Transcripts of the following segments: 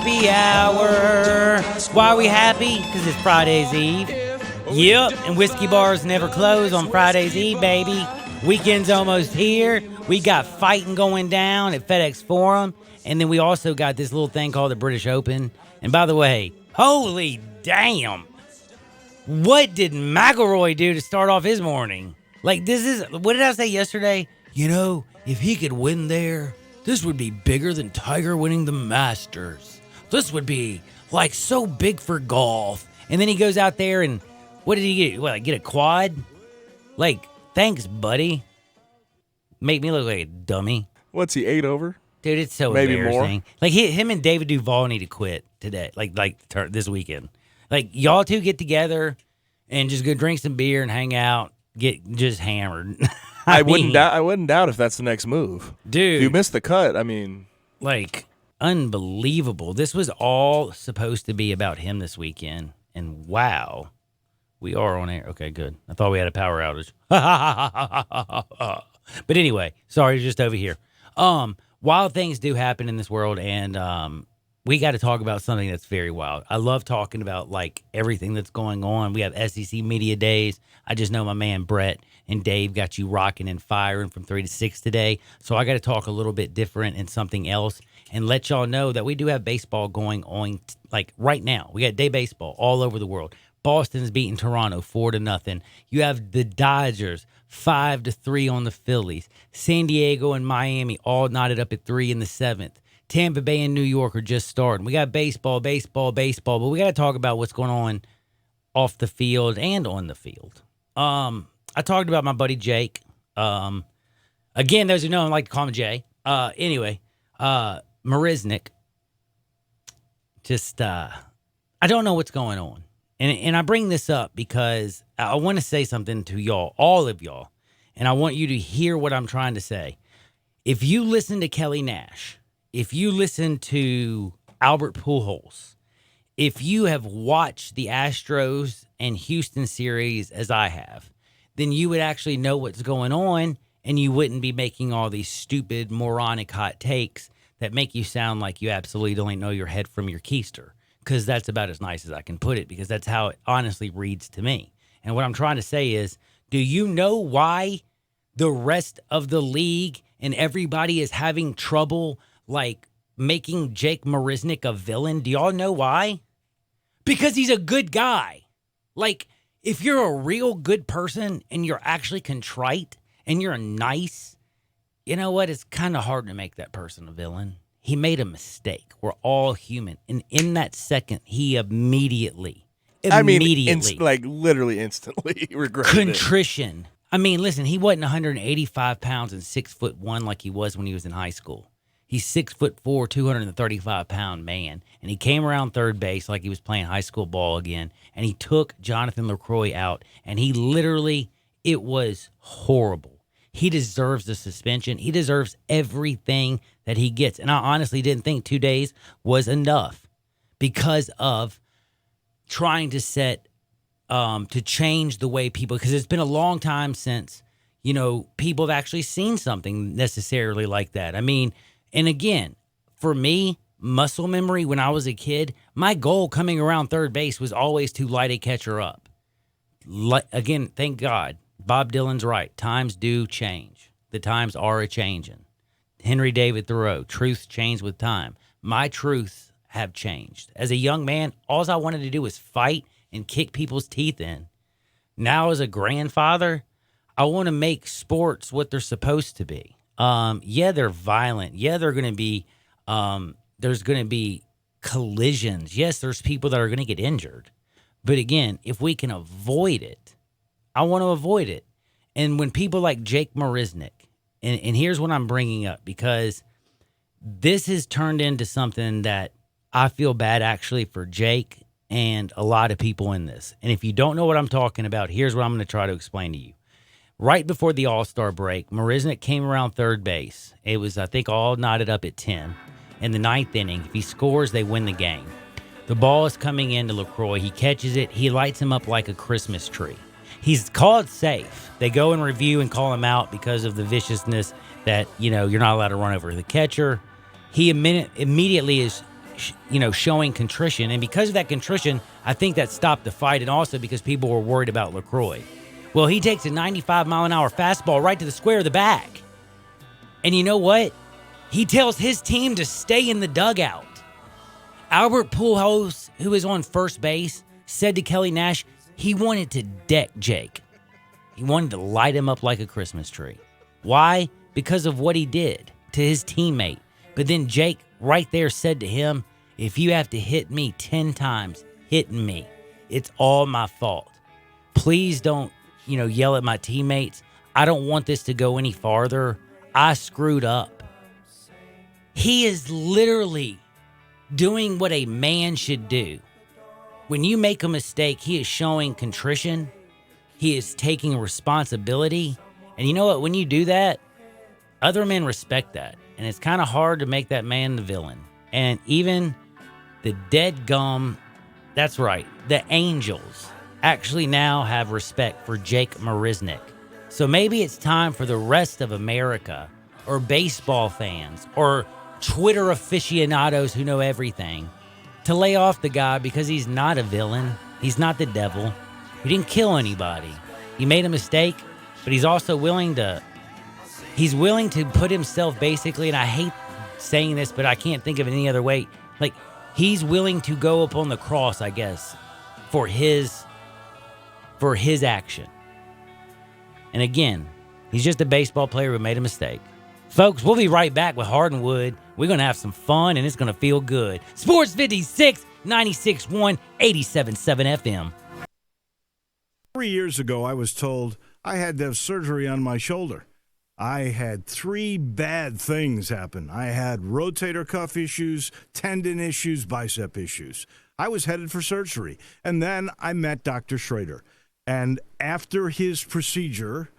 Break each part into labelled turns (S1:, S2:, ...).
S1: happy hour. Why are we happy? Because it's Friday's Eve. Yep, and whiskey bars never close on Friday's Eve, baby. Weekend's almost here. We got fighting going down at FedEx Forum. And then we also got this little thing called the British Open. And by the way, holy damn. What did McIlroy do to start off his morning? Like, this is, what did I say yesterday? You know, if he could win there, this would be bigger than Tiger winning the Masters. This would be, like, so big for golf. And then he goes out there and, what did he get? What, like, get a quad? Like, thanks, buddy. Make me look like a dummy.
S2: What's he, 8 over?
S1: Dude, it's so
S2: Maybe
S1: embarrassing.
S2: More.
S1: Like, him and David Duval need to quit today, like this weekend. Like, y'all two get together and just go drink some beer and hang out, get just hammered.
S2: I wouldn't doubt if that's the next move.
S1: Dude.
S2: If you missed the cut, I mean.
S1: Like, unbelievable. This was all supposed to be about him this weekend. And wow, we are on air. Okay, good. I thought we had a power outage. But anyway, sorry, just over here. Wild things do happen in this world, and we got to talk about something that's very wild. I love talking about, like, everything that's going on. We have SEC Media Days. I just know my man Brett and Dave got you rocking and firing from 3 to 6 today. So I got to talk a little bit different and something else and let y'all know that we do have baseball going on, like, right now. We got day baseball all over the world. Boston's beating Toronto 4-0. You have the Dodgers 5-3 on the Phillies. San Diego and Miami all knotted up at 3 in the 7th. Tampa Bay and New York are just starting. We got baseball, but we got to talk about what's going on off the field and on the field. I talked about my buddy Jake. Again, those who know him like to call him Jay. Anyway, Marisnick. Just, I don't know what's going on. And I bring this up because I want to say something to y'all, all of y'all, and I want you to hear what I'm trying to say. If you listen to Kelly Nash, if you listen to Albert Pujols, if you have watched the Astros and Houston series as I have, then you would actually know what's going on, and you wouldn't be making all these stupid, moronic hot takes that make you sound like you absolutely don't know your head from your keister. Because that's about as nice as I can put it, because that's how it honestly reads to me. And what I'm trying to say is, do you know why the rest of the league and everybody is having trouble, like, making Jake Marisnick a villain? Do y'all know why? Because he's a good guy. Like, if you're a real good person and you're actually contrite and you're nice, you know what? It's kind of hard to make that person a villain. He made a mistake. We're all human. And in that second, he immediately,
S2: like literally instantly regretted
S1: contrition.
S2: it.
S1: I mean, listen, he wasn't 185 pounds and 6'1" like he was when he was in high school. He's 6'4", 235-pound man. And he came around third base like he was playing high school ball again. And he took Jonathan LaCroix out. And he literally, it was horrible. He deserves the suspension. He deserves everything that he gets. And I honestly didn't think 2 days was enough because of trying to to change the way people, because it's been a long time since, people have actually seen something necessarily like that. I mean, and again, for me, muscle memory when I was a kid, my goal coming around third base was always to light a catcher up. Again, thank God. Bob Dylan's right. Times do change. The times are a-changing. Henry David Thoreau, truths change with time. My truths have changed. As a young man, all I wanted to do was fight and kick people's teeth in. Now as a grandfather, I want to make sports what they're supposed to be. Yeah, they're violent. Yeah, they're going to be, there's going to be collisions. Yes, there's people that are going to get injured. But again, if we can avoid it, I want to avoid it. And when people like Jake Marisnick, and here's what I'm bringing up, because this has turned into something that I feel bad actually for Jake and a lot of people in this. And if you don't know what I'm talking about, here's what I'm going to try to explain to you. Right before the All-Star break, Marisnick came around third base. It was, I think, all knotted up at 10. In the ninth inning, if he scores, they win the game. The ball is coming into LaCroix. He catches it. He lights him up like a Christmas tree. He's called safe. They go and review and call him out because of the viciousness that, you're not allowed to run over the catcher. He immediately is showing contrition. And because of that contrition, I think that stopped the fight, and also because people were worried about LaCroix. Well, he takes a 95-mile-an-hour fastball right to the square of the back. And you know what? He tells his team to stay in the dugout. Albert Pujols, who is on first base, said to Kelly Nash he wanted to deck Jake. He wanted to light him up like a Christmas tree. Why? Because of what he did to his teammate. But then Jake right there said to him, if you have to hit me 10 times, hit me. It's all my fault. Please don't, yell at my teammates. I don't want this to go any farther. I screwed up. He is literally doing what a man should do. When you make a mistake, he is showing contrition. He is taking responsibility. And you know what? When you do that, other men respect that. And it's kind of hard to make that man the villain. And even the dead gum, that's right, the Angels actually now have respect for Jake Marisnick. So maybe it's time for the rest of America, or baseball fans, or Twitter aficionados who know everything, to lay off the guy, because he's not a villain. He's not the devil. He didn't kill anybody. He made a mistake, but he's also willing to put himself basically, and I hate saying this, but I can't think of it any other way. Like, he's willing to go up on the cross, I guess, for his action. And again, he's just a baseball player who made a mistake. Folks, we'll be right back with Hardwood. We're going to have some fun, and it's going to feel good. Sports 56, 96.1, 87.7 FM.
S3: 3 years ago, I was told I had to have surgery on my shoulder. I had 3 bad things happen. I had rotator cuff issues, tendon issues, bicep issues. I was headed for surgery. And then I met Dr. Schrader. And after his procedure,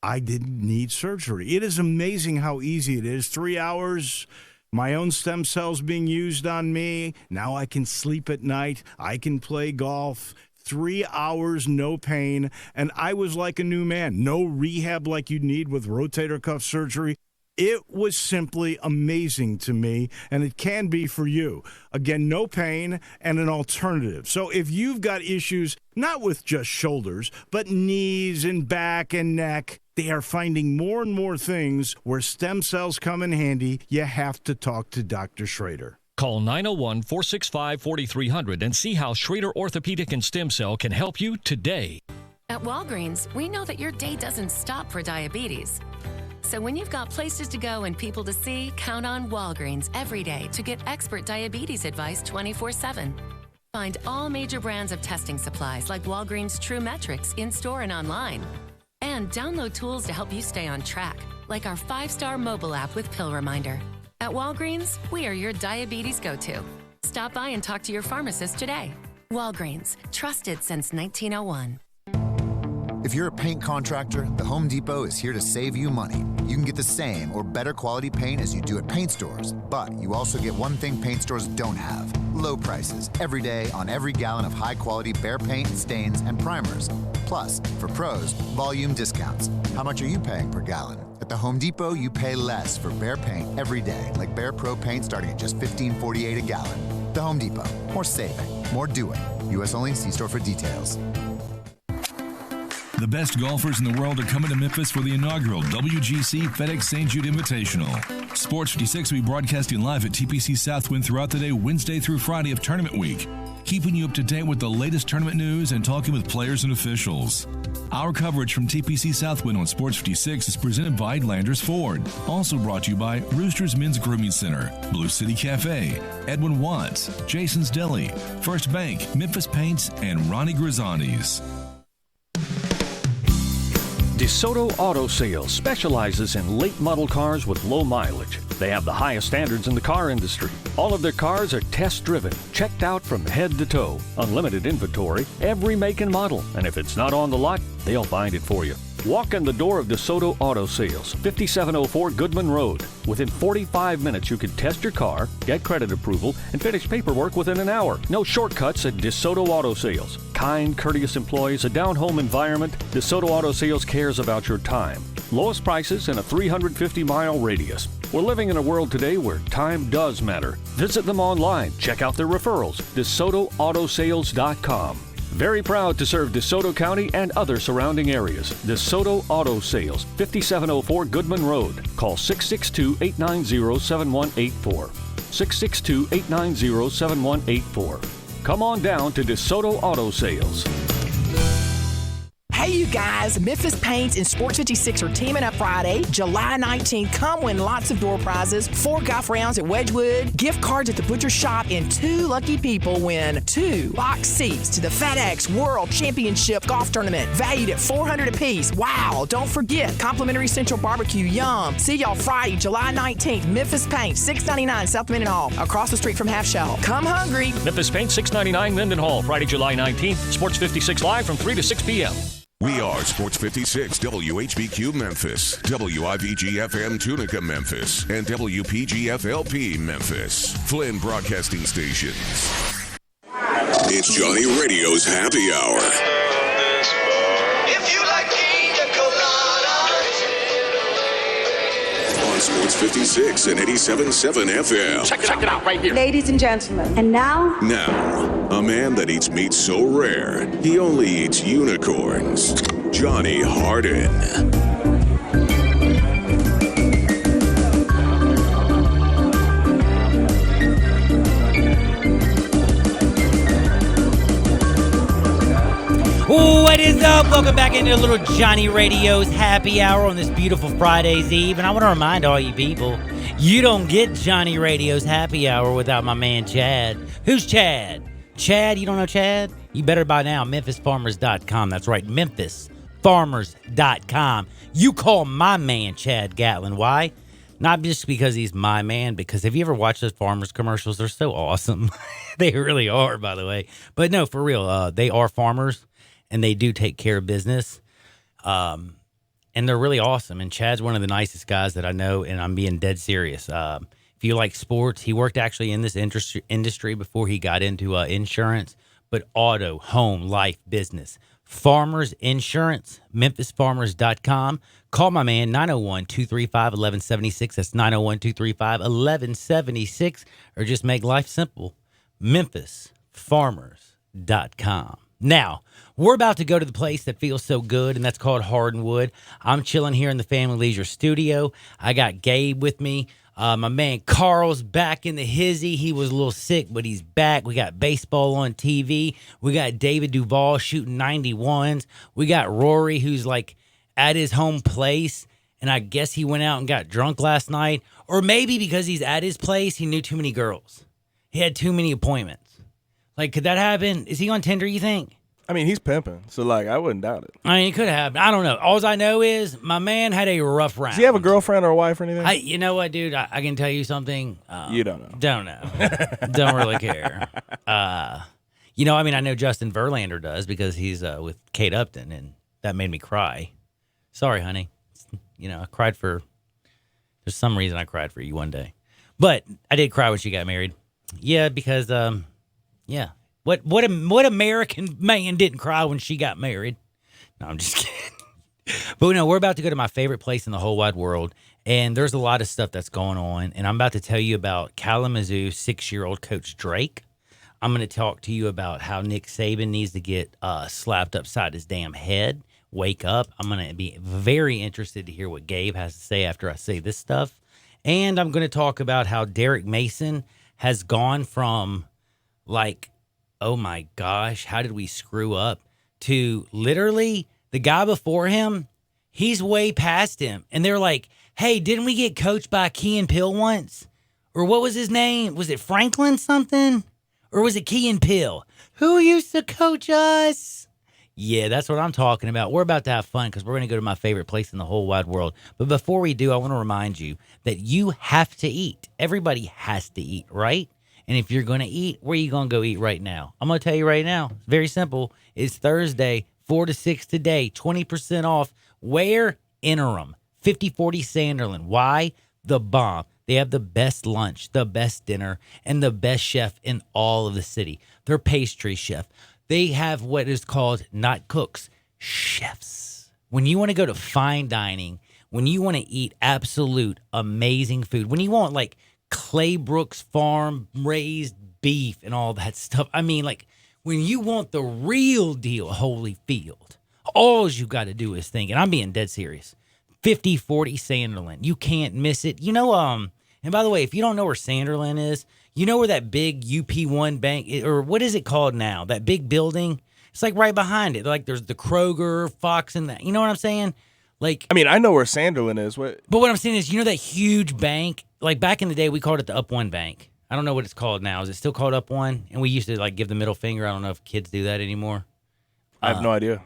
S3: I didn't need surgery. It is amazing how easy it is. 3 hours, my own stem cells being used on me. Now I can sleep at night. I can play golf. 3 hours, no pain, and I was like a new man. No rehab like you'd need with rotator cuff surgery. It was simply amazing to me, and it can be for you. Again, no pain and an alternative. So if you've got issues, not with just shoulders, but knees and back and neck, they are finding more and more things where stem cells come in handy. You have to talk to Dr. Schrader.
S4: Call 901-465-4300 and see how Schrader Orthopedic and Stem Cell can help you today.
S5: At Walgreens, we know that your day doesn't stop for diabetes. So when you've got places to go and people to see, count on Walgreens every day to get expert diabetes advice 24/7. Find all major brands of testing supplies like Walgreens True Metrics in-store and online. And download tools to help you stay on track, like our 5-star mobile app with Pill Reminder. At Walgreens, we are your diabetes go-to. Stop by and talk to your pharmacist today. Walgreens, trusted since 1901.
S6: If you're a paint contractor, the Home Depot is here to save you money. You can get the same or better quality paint as you do at paint stores, but you also get one thing paint stores don't have: low prices every day on every gallon of high-quality Behr paint, stains, and primers. Plus, for pros, volume discounts. How much are you paying per gallon? At the Home Depot, you pay less for Behr paint every day, like Behr Pro paint starting at just $15.48 a gallon. The Home Depot. More saving, more doing. U.S. only. See store for details.
S7: The best golfers in the world are coming to Memphis for the inaugural WGC FedEx St. Jude Invitational. Sports 56 will be broadcasting live at TPC Southwind throughout the day, Wednesday through Friday of tournament week, keeping you up to date with the latest tournament news and talking with players and officials. Our coverage from TPC Southwind on Sports 56 is presented by Landers Ford. Also brought to you by Rooster's Men's Grooming Center, Blue City Cafe, Edwin Watts, Jason's Deli, First Bank, Memphis Paints, and Ronnie Grisanti's.
S4: DeSoto Auto Sales specializes in late model cars with low mileage. They have the highest standards in the car industry. All of their cars are test-driven, checked out from head to toe, unlimited inventory, every make and model. And if it's not on the lot, they'll find it for you. Walk in the door of DeSoto Auto Sales, 5704 Goodman Road. Within 45 minutes, you can test your car, get credit approval, and finish paperwork within an hour. No shortcuts at DeSoto Auto Sales. Kind, courteous employees, a down-home environment. DeSoto Auto Sales cares about your time. Lowest prices in a 350-mile radius. We're living in a world today where time does matter. Visit them online. Check out their referrals. DeSotoAutoSales.com. Very proud to serve DeSoto County and other surrounding areas. DeSoto Auto Sales, 5704 Goodman Road. Call 662-890-7184. 662-890-7184. Come on down to DeSoto Auto Sales.
S8: Hey, you guys, Memphis Paints and Sports 56 are teaming up Friday, July 19th. Come win lots of door prizes, 4 golf rounds at Wedgwood, gift cards at the Butcher Shop, and 2 lucky people win 2 box seats to the FedEx World Championship Golf Tournament, valued at $400 apiece. Wow, don't forget, complimentary Central Barbecue, yum. See y'all Friday, July 19th, Memphis Paints, 699 South Mendenhall, across the street from Half Shell. Come hungry.
S4: Memphis Paints, 699 Mendenhall, Friday, July 19th. Sports 56 live from 3 to 6 p.m.
S9: We are Sports 56, WHBQ Memphis, WIVG-FM Tunica Memphis, and WPG-FLP Memphis, Flynn Broadcasting Stations. It's Johnny Radio's Happy Hour.
S10: If you like pina coladas.
S9: On Sports 56 and 87.7 FM.
S10: Check it out right here.
S11: Ladies and gentlemen, and now,
S9: a man that eats meat so rare, he only eats unicorns. Johnny Harden.
S1: What is up? Welcome back into a little Johnny Radio's Happy Hour on this beautiful Friday's Eve. And I want to remind all you people, you don't get Johnny Radio's Happy Hour without my man Chad. Who's Chad? Chad, you don't know Chad? You better by now, MemphisFarmers.com. That's right, MemphisFarmers.com. You call my man Chad Gatlin. Why? Not just because he's my man, because have you ever watched those farmers commercials? They're so awesome. They really are, by the way. But no, for real, they are farmers, and they do take care of business. And they're really awesome. And Chad's one of the nicest guys that I know, and I'm being dead serious. If you like sports, he worked actually in this industry before he got into insurance, but auto, home, life, business. Farmers Insurance, MemphisFarmers.com. Call my man, 901-235-1176. That's 901-235-1176. Or just make life simple, MemphisFarmers.com. Now, we're about to go to the place that feels so good, and that's called Hardwood. I'm chilling here in the Family Leisure studio. I got Gabe with me. My man Carl's back in the hizzy. He was a little sick, but he's back. We got baseball on TV. We got David Duval shooting 91s. We got Rory, who's like at his home place, and I guess he went out and got drunk last night. Or maybe because he's at his place, he knew too many girls. He had too many appointments. Like, could that happen? Is he on Tinder, you think?
S2: I mean, he's pimping, so, like, I wouldn't doubt it.
S1: I mean, it could happen. I don't know. All I know is my man had a rough round.
S2: Does he have a girlfriend or a wife or anything?
S1: You know what, dude? I can tell you something.
S2: You don't know.
S1: Don't know. Don't really care. You know, I mean, I know Justin Verlander does because he's with Kate Upton, and that made me cry. Sorry, honey. You know, I cried for... There's some reason I cried for you one day. But I did cry when she got married. Yeah, because, yeah. What American man didn't cry when she got married? No, I'm just kidding. But no, we're about to go to my favorite place in the whole wide world, and there's a lot of stuff that's going on, and I'm about to tell you about Kalamazoo 6-year-old Coach Drake. I'm going to talk to you about how Nick Saban needs to get slapped upside his damn head. Wake up. I'm going to be very interested to hear what Gabe has to say after I say this stuff. And I'm going to talk about how Derek Mason has gone from, like, oh my gosh, how did we screw up, to literally the guy before him, he's way past him. And they're like, hey, didn't we get coached by Key and Peele once? Or what was his name? Was it Franklin something? Or was it Key and Peele? Who used to coach us? Yeah, that's what I'm talking about. We're about to have fun because we're going to go to my favorite place in the whole wide world. But before we do, I want to remind you that you have to eat. Everybody has to eat, right? And if you're going to eat, where are you going to go eat right now? I'm going to tell you right now. It's very simple. It's Thursday, 4 to 6 today, 20% off. Where? Interim, 5040 Sanderland. Why? The bomb. They have the best lunch, the best dinner, and the best chef in all of the city. They're pastry chef. They have what is called not cooks, chefs. When you want to go to fine dining, when you want to eat absolute amazing food, when you want like Claybrooks Farm raised beef and all that stuff. I mean, like when you want the real deal Holyfield, all you got to do is think, and I'm being dead serious, 5040 Sanderland. You can't miss it. You know, and by the way, if you don't know where Sanderland is, you know where that big UP1 bank, or what is it called now? That big building? It's like right behind it. Like there's the Kroger, Fox, and that. You know what I'm saying? Like,
S2: I mean, I know where Sanderland is.
S1: But what I'm saying is, you know that huge bank? Like back in the day, we called it the Up One Bank. I don't know what it's called now. Is it still called Up One? And we used to like give the middle finger. I don't know if kids do that anymore.
S2: I have no idea.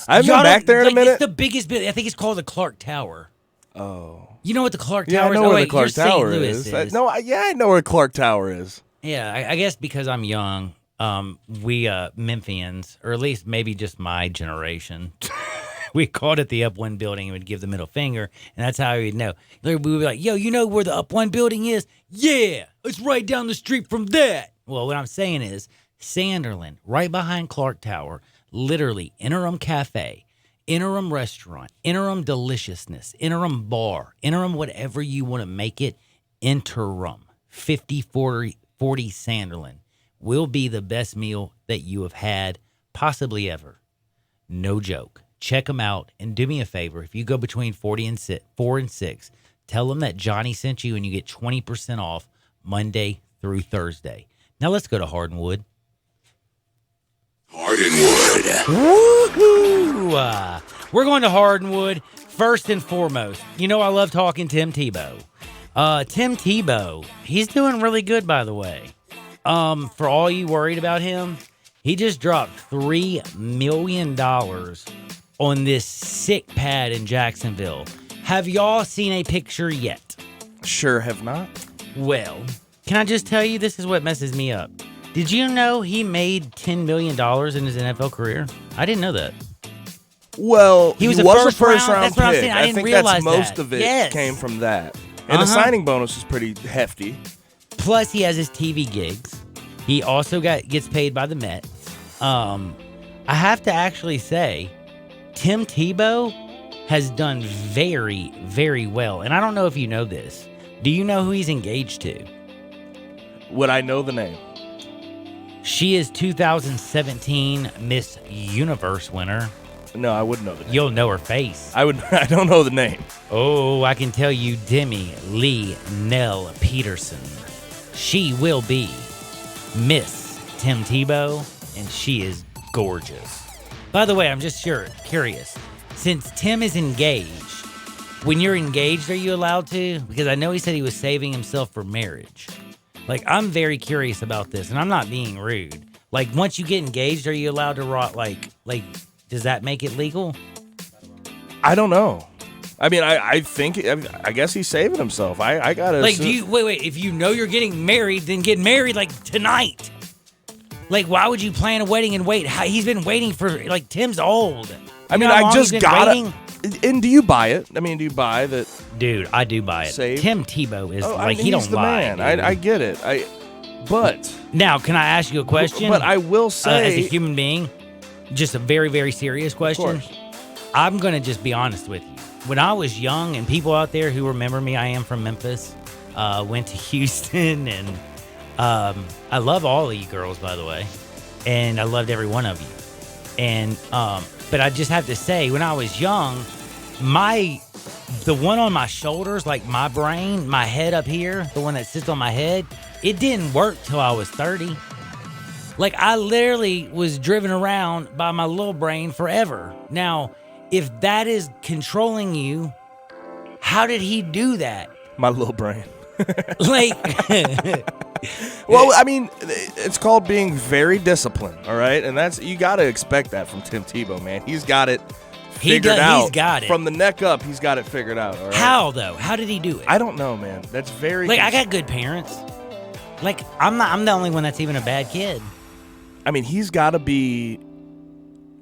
S2: I haven't been back there in a minute.
S1: It's the biggest building. I think it's called the Clark Tower.
S2: Oh.
S1: You know what the Clark Tower is?
S2: Yeah, I know where the Clark Tower is. I know where Clark Tower is.
S1: Yeah, I guess because I'm young, we Memphians, or at least maybe just my generation, we called it the Up One Building and would give the middle finger, and that's how we'd know. We would be like, yo, you know where the Up One Building is? Yeah, it's right down the street from that. Well, what I'm saying is Sanderland, right behind Clark Tower, literally Interim Cafe, Interim Restaurant, Interim Deliciousness, Interim Bar, Interim whatever you want to make it, Interim 5040 Sanderland will be the best meal that you have had possibly ever. No joke. Check them out and do me a favor. If you go between 4 and 6, tell them that Johnny sent you and you get 20% off Monday through Thursday. Now let's go to Hardwood. Woohoo! We're going to Hardwood first and foremost. You know I love talking Tim Tebow. Tim Tebow, he's doing really good, by the way. For all you worried about him, he just dropped $3 million on this sick pad in Jacksonville. Have y'all seen a picture yet?
S2: Sure have not.
S1: Well, can I just tell you, this is what messes me up. Did you know he made $10 million in his NFL career? I didn't know that.
S2: Well,
S1: he was
S2: a
S1: first
S2: round
S1: round
S2: pick.
S1: I didn't
S2: I think
S1: realize
S2: that's most
S1: that.
S2: of it came from that. And the signing bonus is pretty hefty.
S1: Plus, he has his TV gigs. He also gets paid by the Mets. I have to actually say, Tim Tebow has done very, very well. And I don't know if you know this. Do you know who he's engaged to?
S2: Would I know the name?
S1: She is 2017 Miss Universe winner.
S2: No, I wouldn't know the name.
S1: You'll know her face.
S2: I don't know the name.
S1: Oh, I can tell you Demi Lee Nell Peterson. She will be Miss Tim Tebow, and she is gorgeous. By the way, I'm just curious. Since Tim is engaged, when you're engaged, are you allowed to? Because I know he said he was saving himself for marriage. Like, I'm very curious about this, and I'm not being rude. Like, once you get engaged, are you allowed to rock, like, does that make it legal?
S2: I don't know. I mean, I guess he's saving himself. I gotta.
S1: Like, wait? If you know you're getting married, then get married like tonight. Like, why would you plan a wedding and wait? He's been waiting for like Tim's old.
S2: I mean, I just gotta. And do you buy it? I mean, do you buy that?
S1: Dude, I do buy it.
S2: Saved?
S1: Tim Tebow is he
S2: he's
S1: don't
S2: the
S1: lie.
S2: Man. I get it. But
S1: now, can I ask you a question?
S2: But I will say,
S1: as a human being, just a very, very serious question.
S2: Of course.
S1: I'm gonna just be honest with you. When I was young, and people out there who remember me, I am from Memphis. Went to Houston, and I love all of you girls, by the way, and I loved every one of you. And but I just have to say, when I was young, the one on my shoulders, like my brain, my head up here, the one that sits on my head, it didn't work till I was 30. Like, I literally was driven around by my little brain forever. Now, if that is controlling you, how did he do that?
S2: My little brain.
S1: Like,
S2: well, I mean, it's called being very disciplined, all right? And you got to expect that from Tim Tebow, man. He's got it figured out.
S1: He's got it.
S2: From the neck up, he's got it figured out, all right?
S1: How, though? How did he do it?
S2: I don't know, man. That's very...
S1: Like, I got good parents. Like, I'm the only one that's even a bad kid.
S2: I mean, he's got to be...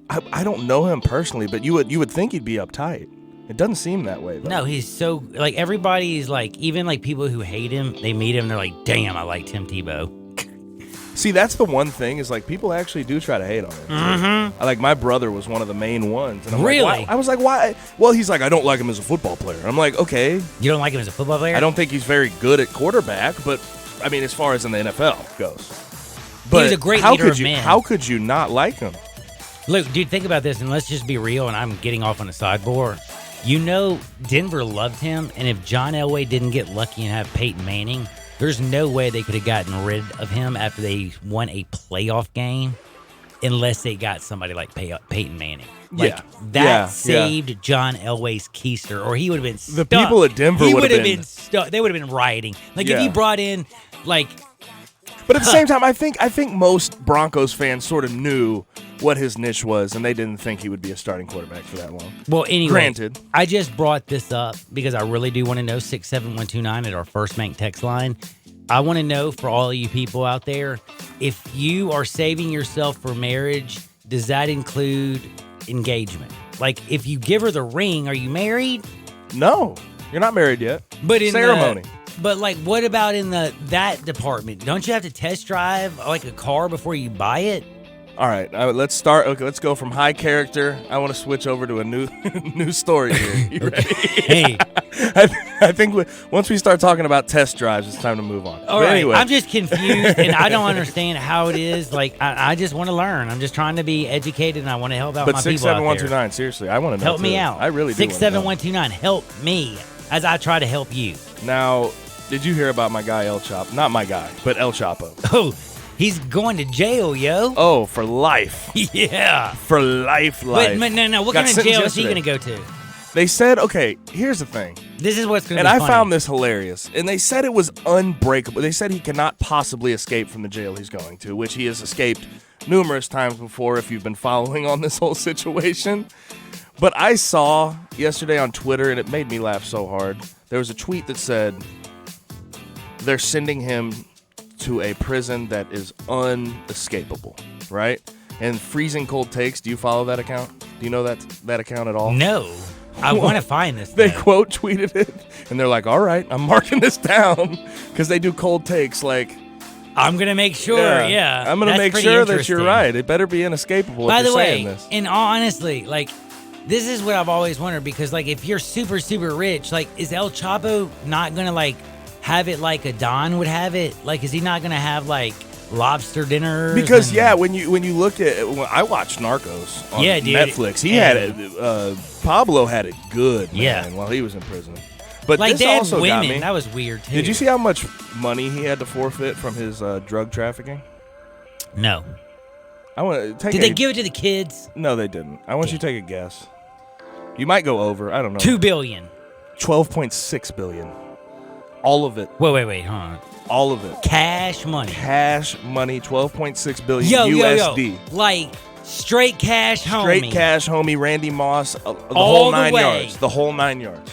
S2: I don't know him personally, but you would think he'd be uptight. It doesn't seem that way, though.
S1: No, he's so... Like, everybody's like... Even, like, people who hate him, they meet him, they're like, damn, I like Tim Tebow.
S2: See, that's the one thing is like people actually do try to hate on him.
S1: Mm-hmm.
S2: Like my brother was one of the main ones, and I'm
S1: Really?
S2: like, why? I was like, why? Well, he's like, I don't like him as a football player. I'm like, okay,
S1: You don't like him as a football player?
S2: I don't think he's very good at quarterback, but I mean, as far as in the NFL goes, but
S1: was a great
S2: how
S1: leader
S2: could
S1: of
S2: you?
S1: men.
S2: How could you not like him?
S1: Look, dude, think about this, and let's just be real, and I'm getting off on a sideboard. You know, Denver loved him, and if John Elway didn't get lucky and have Peyton Manning, there's no way they could have gotten rid of him after they won a playoff game unless they got somebody like Peyton Manning. Like, that saved John Elway's keister, or he would have been stuck.
S2: The people at Denver
S1: he
S2: would have
S1: been stuck. They would have been rioting. Like, if
S2: Yeah.
S1: you brought in, like...
S2: But at the same time, I think most Broncos fans sort of knew what his niche was, and they didn't think he would be a starting quarterback for that long.
S1: Well, anyway,
S2: Granted.
S1: I just brought this up because I really do want to know. 67129 at our First Bank text line. I want to know for all of you people out there, if you are saving yourself for marriage, does that include engagement? Like, if you give her the ring, are you married?
S2: No, you're not married yet.
S1: But in
S2: ceremony.
S1: But like, what about in that department? Don't you have to test drive like a car before you buy it?
S2: All right, let's start. Okay, let's go from high character. I want to switch over to a new story here. You ready?
S1: Hey,
S2: I think once we start talking about test drives, it's time to move on.
S1: all
S2: But
S1: right.
S2: anyway,
S1: I'm just confused, and I don't understand how it is. Like, I just want to learn. I'm just trying to be educated, and I want to help out
S2: but
S1: my people out there.
S2: 67129. Seriously, I want to know.
S1: Help me
S2: too.
S1: out.
S2: I really do.
S1: 67129. Help me as I try to help you.
S2: Now, did you hear about my guy El Chapo? Not my guy, but El Chapo.
S1: Oh, he's going to jail, yo.
S2: Oh, for life.
S1: Yeah.
S2: For life.
S1: But no. What
S2: Got
S1: kind of jail is he
S2: sentenced
S1: going to go to?
S2: They said, okay, here's the thing.
S1: This is what's going to
S2: And
S1: be
S2: I
S1: funny.
S2: found this hilarious. And they said it was unbreakable. They said he cannot possibly escape from the jail he's going to, which he has escaped numerous times before if you've been following on this whole situation. But I saw yesterday on Twitter, and it made me laugh so hard. There was a tweet that said they're sending him to a prison that is unescapable, right? And Freezing Cold Takes, do you follow that account? Do you know that account at all?
S1: No. I want to find this.
S2: They
S1: though.
S2: quote tweeted it, and they're like, all right, I'm marking this down, because they do cold takes like,
S1: I'm going to make sure, yeah.
S2: I'm going to
S1: That's
S2: make
S1: pretty
S2: sure that
S1: interesting.
S2: you're right. It better be inescapable
S1: By
S2: if
S1: the
S2: you're
S1: way,
S2: saying this.
S1: and honestly, like, this is what I've always wondered, because, like, if you're super, super rich, like, is El Chapo not going to, like, have it like a Don would have it? Like, is he not going to have, like, lobster dinners?
S2: Because
S1: and-
S2: when you look at I watched Narcos on
S1: Yeah, dude.
S2: Netflix. He
S1: And-
S2: had it. Pablo had it good, man, while he was in prison. But
S1: like,
S2: this
S1: they had
S2: also got
S1: women.
S2: me.
S1: That was weird, too.
S2: Did you see how much money he had to forfeit from his drug trafficking?
S1: No.
S2: I want to take.
S1: Did they give it to the kids?
S2: No, they didn't. I want you to take a guess. You might go over. I don't know.
S1: $2 billion.
S2: 12.6 billion. All of it.
S1: Wait, hold on.
S2: All of it.
S1: Cash money.
S2: Cash money. 12.6 billion
S1: Yo,
S2: USD.
S1: Like, straight cash, homie.
S2: Straight cash, homie. Randy Moss. The
S1: All
S2: whole
S1: the
S2: 9
S1: way.
S2: yards. The whole 9 yards.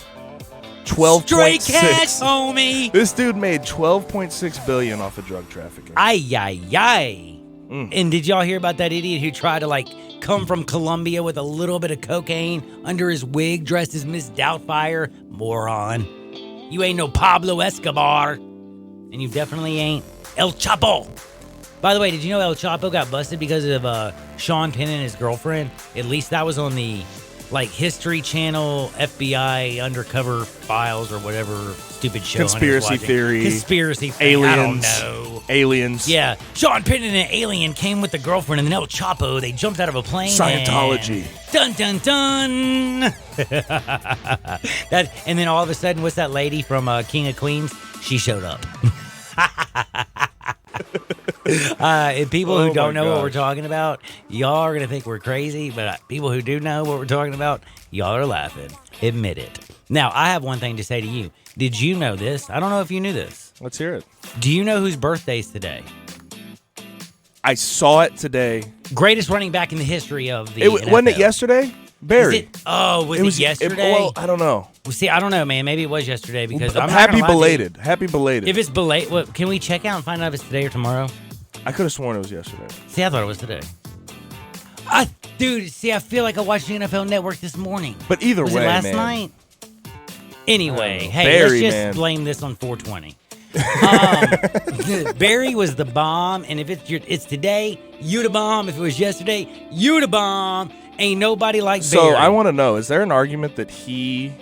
S2: 12.6.
S1: Straight cash, homie.
S2: This dude made 12.6 billion off of drug trafficking.
S1: Ay. And did y'all hear about that idiot who tried to, like, come from Colombia with a little bit of cocaine under his wig, dressed as Miss Doubtfire? Moron. You ain't no Pablo Escobar. And you definitely ain't El Chapo. By the way, did you know El Chapo got busted because of Sean Penn and his girlfriend? At least that was on the, like, History Channel, FBI Undercover Files, or whatever stupid show.
S2: Conspiracy theory.
S1: Conspiracy theory.
S2: Aliens.
S1: I don't know.
S2: Aliens.
S1: Yeah, Sean Penn and an alien came with the girlfriend, and then El Chapo, they jumped out of a plane.
S2: Scientology.
S1: Dun, dun, dun. And then all of a sudden, what's that lady from King of Queens? She showed up. And people who don't know what we're talking about, y'all are going to think we're crazy, but people who do know what we're talking about, y'all are laughing. Admit it. Now, I have one thing to say to you. Did you know this? I don't know if you knew this.
S2: Let's hear it.
S1: Do you know whose birthday's today?
S2: I saw it today.
S1: Greatest running back in the history of the NFL.
S2: Wasn't it yesterday? Barry.
S1: Was it yesterday?
S2: Well, I don't know.
S1: Well, see, I don't know, man. Maybe it was yesterday because I'm not
S2: happy
S1: gonna lie to you.
S2: belated. Happy belated.
S1: If it's belated, what, can we check out and find out if it's today or tomorrow?
S2: I could have sworn it was yesterday.
S1: See, I thought it was today. Dude, see, I feel like I watched the NFL Network this morning.
S2: But either
S1: was
S2: way,
S1: it last
S2: man.
S1: night? Anyway, hey,
S2: Barry,
S1: let's just
S2: man.
S1: blame this on 420. Barry was the bomb, and if it's today, you the bomb. If it was yesterday, you the bomb. Ain't nobody like Barry.
S2: So I want to know: is there an argument that he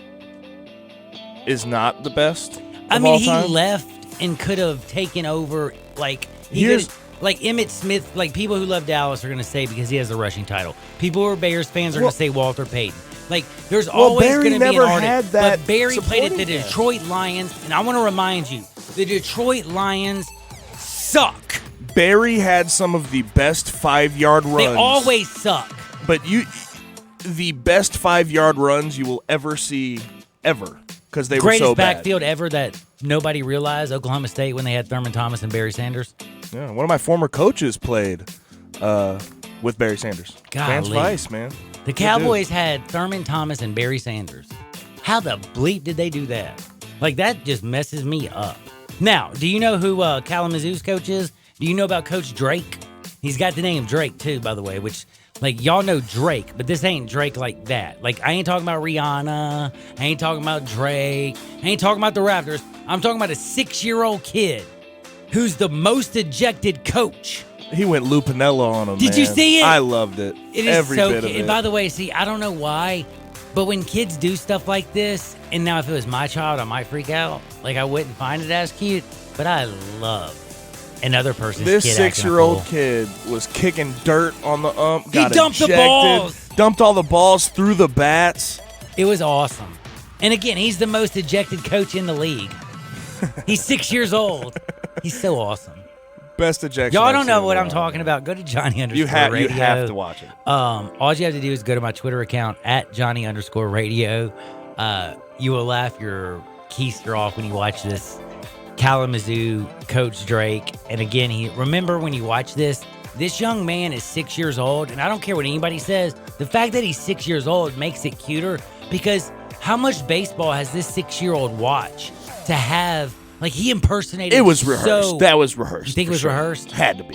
S2: is not the best?
S1: I
S2: of
S1: mean,
S2: all
S1: he
S2: time?
S1: left and could have taken over. Like
S2: Here's-
S1: like Emmitt Smith. Like people who love Dallas are going to say because he has a rushing title. People who are Bears fans are going to say Walter Payton. Like there's always
S2: Barry
S1: going to be an
S2: never
S1: artist.
S2: had that
S1: But Barry played at the
S2: supporting cast.
S1: Detroit Lions, and I want to remind you, the Detroit Lions suck.
S2: Barry had some of the best 5-yard runs.
S1: They always suck.
S2: But the best 5-yard runs you will ever see ever because they
S1: Greatest
S2: were so bad.
S1: backfield ever that nobody realized. Oklahoma State when they had Thurman Thomas and Barry Sanders.
S2: Yeah, one of my former coaches played with Barry Sanders. Vance
S1: Golly.
S2: Vice, man.
S1: The Cowboys had Thurman Thomas and Barry Sanders. How the bleep did they do that? Like, that just messes me up. Now, do you know who Kalamazoo's coach is? Do you know about Coach Drake? He's got the name Drake, too, by the way, which, like, y'all know Drake, but this ain't Drake like that. Like, I ain't talking about Rihanna. I ain't talking about Drake. I ain't talking about the Raptors. I'm talking about a 6-year-old kid who's the most ejected coach.
S2: He went Lou Pinella on him.
S1: Did you
S2: man.
S1: see it?
S2: I loved it.
S1: It is
S2: Every
S1: so
S2: bit of
S1: cute.
S2: it.
S1: And by the way, see, I don't know why, but when kids do stuff like this, and now if it was my child, I might freak out. Like, I wouldn't find it as cute, but I love another person's
S2: This
S1: kid acting a
S2: 6-year-old
S1: fool.
S2: kid was kicking dirt on the got
S1: dumped the
S2: ejected,
S1: balls.
S2: dumped all the balls through the bats.
S1: It was awesome. And again, he's the most ejected coach in the league. He's 6 years old. He's so awesome.
S2: Best ejection.
S1: Y'all
S2: I've
S1: don't know
S2: seen
S1: what
S2: in a
S1: I'm
S2: while.
S1: talking about. Go to Johnny _
S2: You have
S1: Radio.
S2: to watch it.
S1: All you have to do is go to my Twitter account at Johnny _ Radio. You will laugh your keister off when you watch this. Kalamazoo Coach Drake. And again, remember when you watch this young man is 6 years old, and I don't care what anybody says. The fact that he's 6 years old makes it cuter because how much baseball has this 6-year-old watch to have? Like, he impersonated.
S2: It was rehearsed. That was rehearsed.
S1: You think
S2: for
S1: it was
S2: sure.
S1: rehearsed?
S2: Had to be.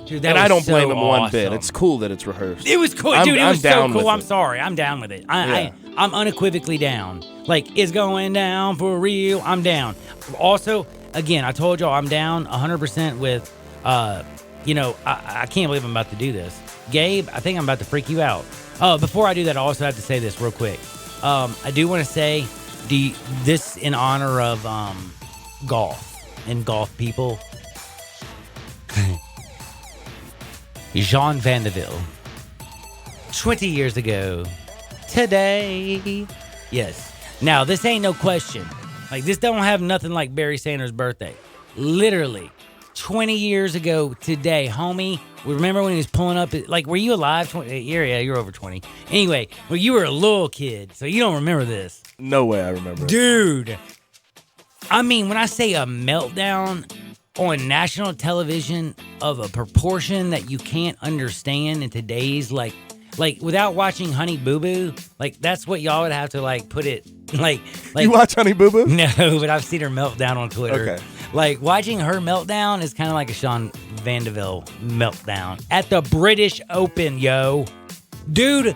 S1: Dude, that
S2: And
S1: was
S2: I don't
S1: so
S2: blame him one bit.
S1: awesome.
S2: It's cool that it's rehearsed.
S1: It was cool,
S2: I'm
S1: dude. It was so
S2: down
S1: cool.
S2: with
S1: I'm
S2: it.
S1: sorry. I'm down with it.
S2: Yeah.
S1: I'm unequivocally down. Like, it's going down for real. I'm down. Also, again, I told y'all I'm down 100% with, I can't believe I'm about to do this. Gabe, I think I'm about to freak you out. Before I do that, I also have to say this real quick. I do want to say this in honor of golf and golf people. Jean Van de Ville. 20 years ago. Today. Yes. Now, this ain't no question. Like, this don't have nothing like Barry Sanders' birthday. Literally. 20 years ago today, homie. Remember when he was pulling up? Like, were you alive? Yeah, you're over 20. Anyway, well, you were a little kid, so you don't remember this.
S2: No way I remember it.
S1: Dude. I mean, when I say a meltdown on national television of a proportion that you can't understand in today's, like without watching Honey Boo Boo, like, that's what y'all would have to, like, put it, like.
S2: You watch Honey Boo Boo?
S1: No, but I've seen her meltdown on Twitter.
S2: Okay.
S1: Like, watching her meltdown is kind of like a Sean Van de Ville meltdown at the British Open, yo. Dude,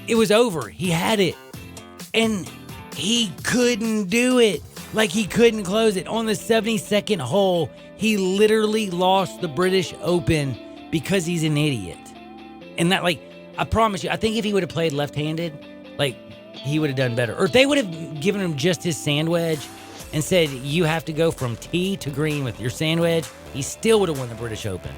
S1: it was over. He had it. And he couldn't do it. Like, he couldn't close it. On the 72nd hole, he literally lost the British Open because he's an idiot. And that, like, I promise you, I think if he would have played left-handed, like, he would have done better. Or if they would have given him just his sand wedge and said, you have to go from tee to green with your sand wedge, he still would have won the British Open.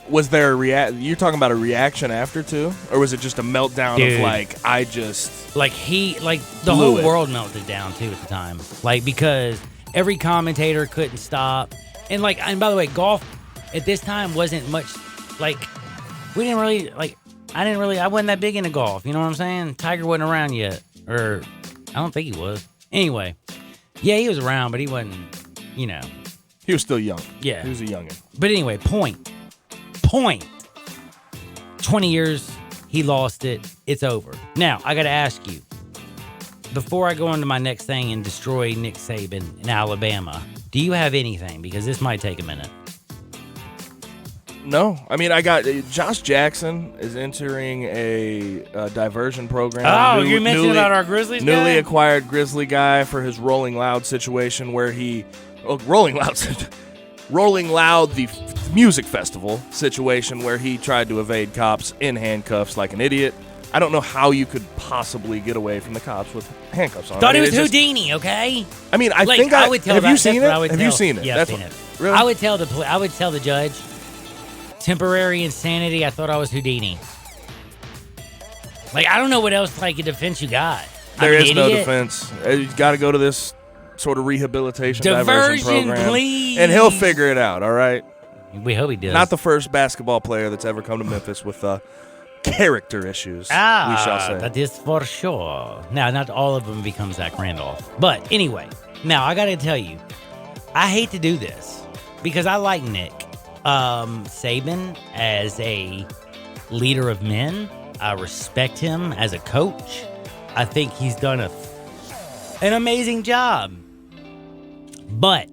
S2: Was there you're talking about a reaction after, too? Or was it just a meltdown
S1: Dude.
S2: of, like, I just...
S1: Like, the
S2: blew
S1: whole
S2: it.
S1: world melted down, too, at the time. Like, because every commentator couldn't stop. And, like, and by the way, golf at this time wasn't much, like, we didn't really, like, I wasn't that big into golf. You know what I'm saying? Tiger wasn't around yet. Or, I don't think he was. Anyway. Yeah, he was around, but he wasn't, you know.
S2: He was still young.
S1: Yeah.
S2: He was a youngin'.
S1: But anyway, point. 20 years, he lost it. It's over. Now, I got to ask you, before I go on to my next thing and destroy Nick Saban in Alabama, do you have anything? Because this might take a minute.
S2: No. I mean, I got... Josh Jackson is entering a diversion program.
S1: Oh, you mentioned about our Grizzlies
S2: Newly
S1: guy?
S2: acquired Grizzly guy for his Rolling Loud situation where he Rolling Loud, the music festival situation where he tried to evade cops in handcuffs like an idiot. I don't know how you could possibly get away from the cops with handcuffs on.
S1: Thought it was Houdini, okay?
S2: I mean, I
S1: Like,
S2: think
S1: I would tell
S2: have
S1: that-
S2: you seen
S1: that's
S2: it?
S1: what I would
S2: Have
S1: tell.
S2: you seen it?
S1: Yeah, I've seen it.
S2: Really?
S1: I would tell the judge, temporary insanity. I thought I was Houdini. Like, I don't know what else like a defense you got.
S2: There
S1: I'm
S2: is
S1: an
S2: no
S1: idiot.
S2: defense. You got to go to this sort of rehabilitation diversion
S1: Diversion,
S2: program,
S1: please.
S2: and he'll figure it out. All right.
S1: We hope he does.
S2: Not the first basketball player that's ever come to Memphis with character issues. We shall say.
S1: That is for sure. Now, not all of them become Zach Randolph. But anyway, now I got to tell you, I hate to do this because I like Nick Saban as a leader of men. I respect him as a coach. I think he's done an amazing job. But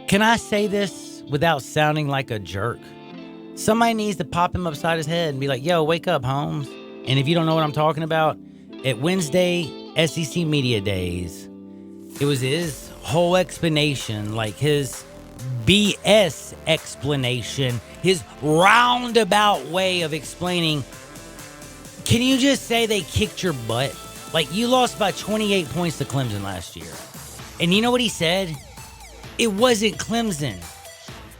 S1: can I say this without sounding like a jerk? Somebody needs to pop him upside his head and be like, yo, wake up, Holmes. And if you don't know what I'm talking about, at Wednesday SEC Media Days, it was his whole explanation, like his BS explanation, his roundabout way of explaining. Can you just say they kicked your butt? Like, you lost by 28 points to Clemson last year. And you know what he said? It wasn't Clemson.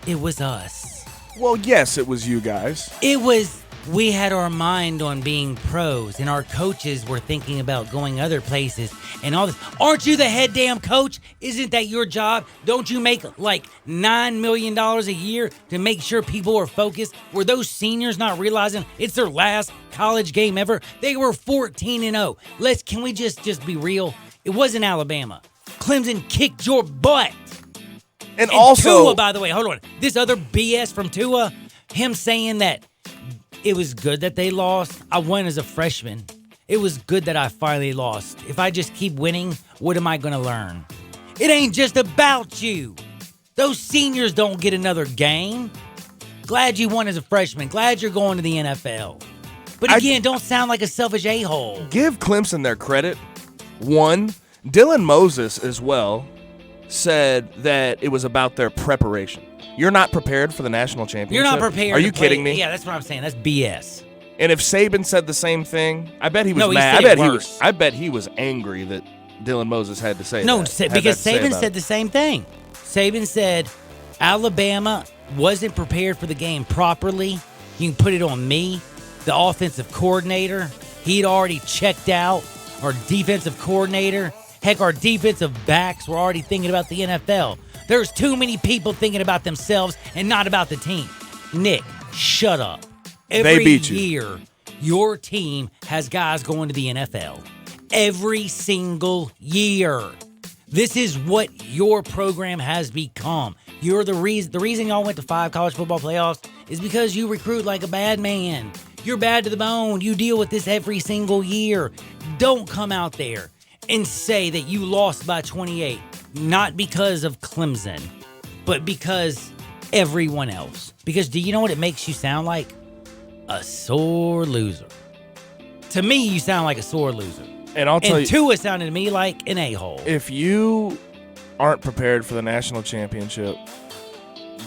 S1: It was us.
S2: Well, yes, it was you guys.
S1: It was, we had our mind on being pros, and our coaches were thinking about going other places and all this. Aren't you the head damn coach? Isn't that your job? Don't you make like $9 million a year to make sure people are focused? Were those seniors not realizing it's their last college game ever? They were 14-0. Can we just be real? It wasn't Alabama. Clemson kicked your butt.
S2: And also,
S1: Tua, by the way, hold on. This other BS from Tua, him saying that it was good that they lost. I won as a freshman. It was good that I finally lost. If I just keep winning, what am I going to learn? It ain't just about you. Those seniors don't get another game. Glad you won as a freshman. Glad you're going to the NFL. But again, don't sound like a selfish a-hole.
S2: Give Clemson their credit. One, Dylan Moses as well said that it was about their preparation. You're not prepared for the national championship.
S1: You're not prepared.
S2: Are you
S1: to play.
S2: kidding me?
S1: Yeah, that's what I'm saying. That's BS.
S2: And if Saban said the same thing, I bet he was
S1: No, he
S2: mad.
S1: said it worse.
S2: I bet he was angry that Dylan Moses had to say
S1: No,
S2: that.
S1: because Saban said the same thing. Saban said Alabama wasn't prepared for the game properly. You can put it on me, the offensive coordinator. He'd already checked out. Our defensive coordinator. Heck, our defensive backs were already thinking about the NFL. There's too many people thinking about themselves and not about the team. Nick, shut up. Every
S2: beat you.
S1: year, your team has guys going to the NFL. Every single year. This is what your program has become. You're the reason y'all went to 5 college football playoffs is because you recruit like a bad man. You're bad to the bone. You deal with this every single year. Don't come out there and say that you lost by 28, not because of Clemson, but because everyone else. Because do you know what it makes you sound like? A sore loser. To me, you sound like a sore loser.
S2: And I'll tell you,
S1: Tua sounded to me like an a-hole.
S2: if you aren't prepared for the national championship,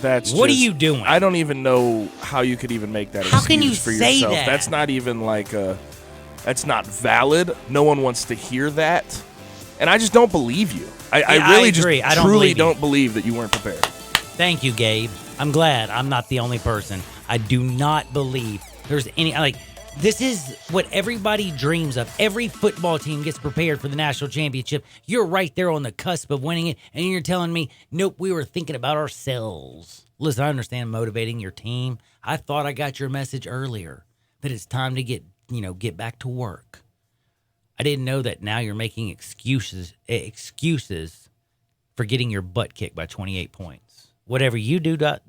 S2: that's
S1: What are
S2: just-
S1: you doing?
S2: I don't even know how you could even make that
S1: How
S2: excuse
S1: can you
S2: for
S1: say
S2: yourself.
S1: that?
S2: That's not even like that's not valid. No one wants to hear that. And I just don't believe you. I really just
S1: agree. I don't
S2: truly
S1: believe you.
S2: don't believe that you weren't prepared.
S1: Thank you, Gabe. I'm glad I'm not the only person. I do not believe there's any, this is what everybody dreams of. Every football team gets prepared for the national championship. You're right there on the cusp of winning it, and you're telling me, nope, we were thinking about ourselves. Listen, I understand motivating your team. I thought I got your message earlier that it's time to get back to work. I didn't know that now you're making excuses for getting your butt kicked by 28 points. Whatever you do, that's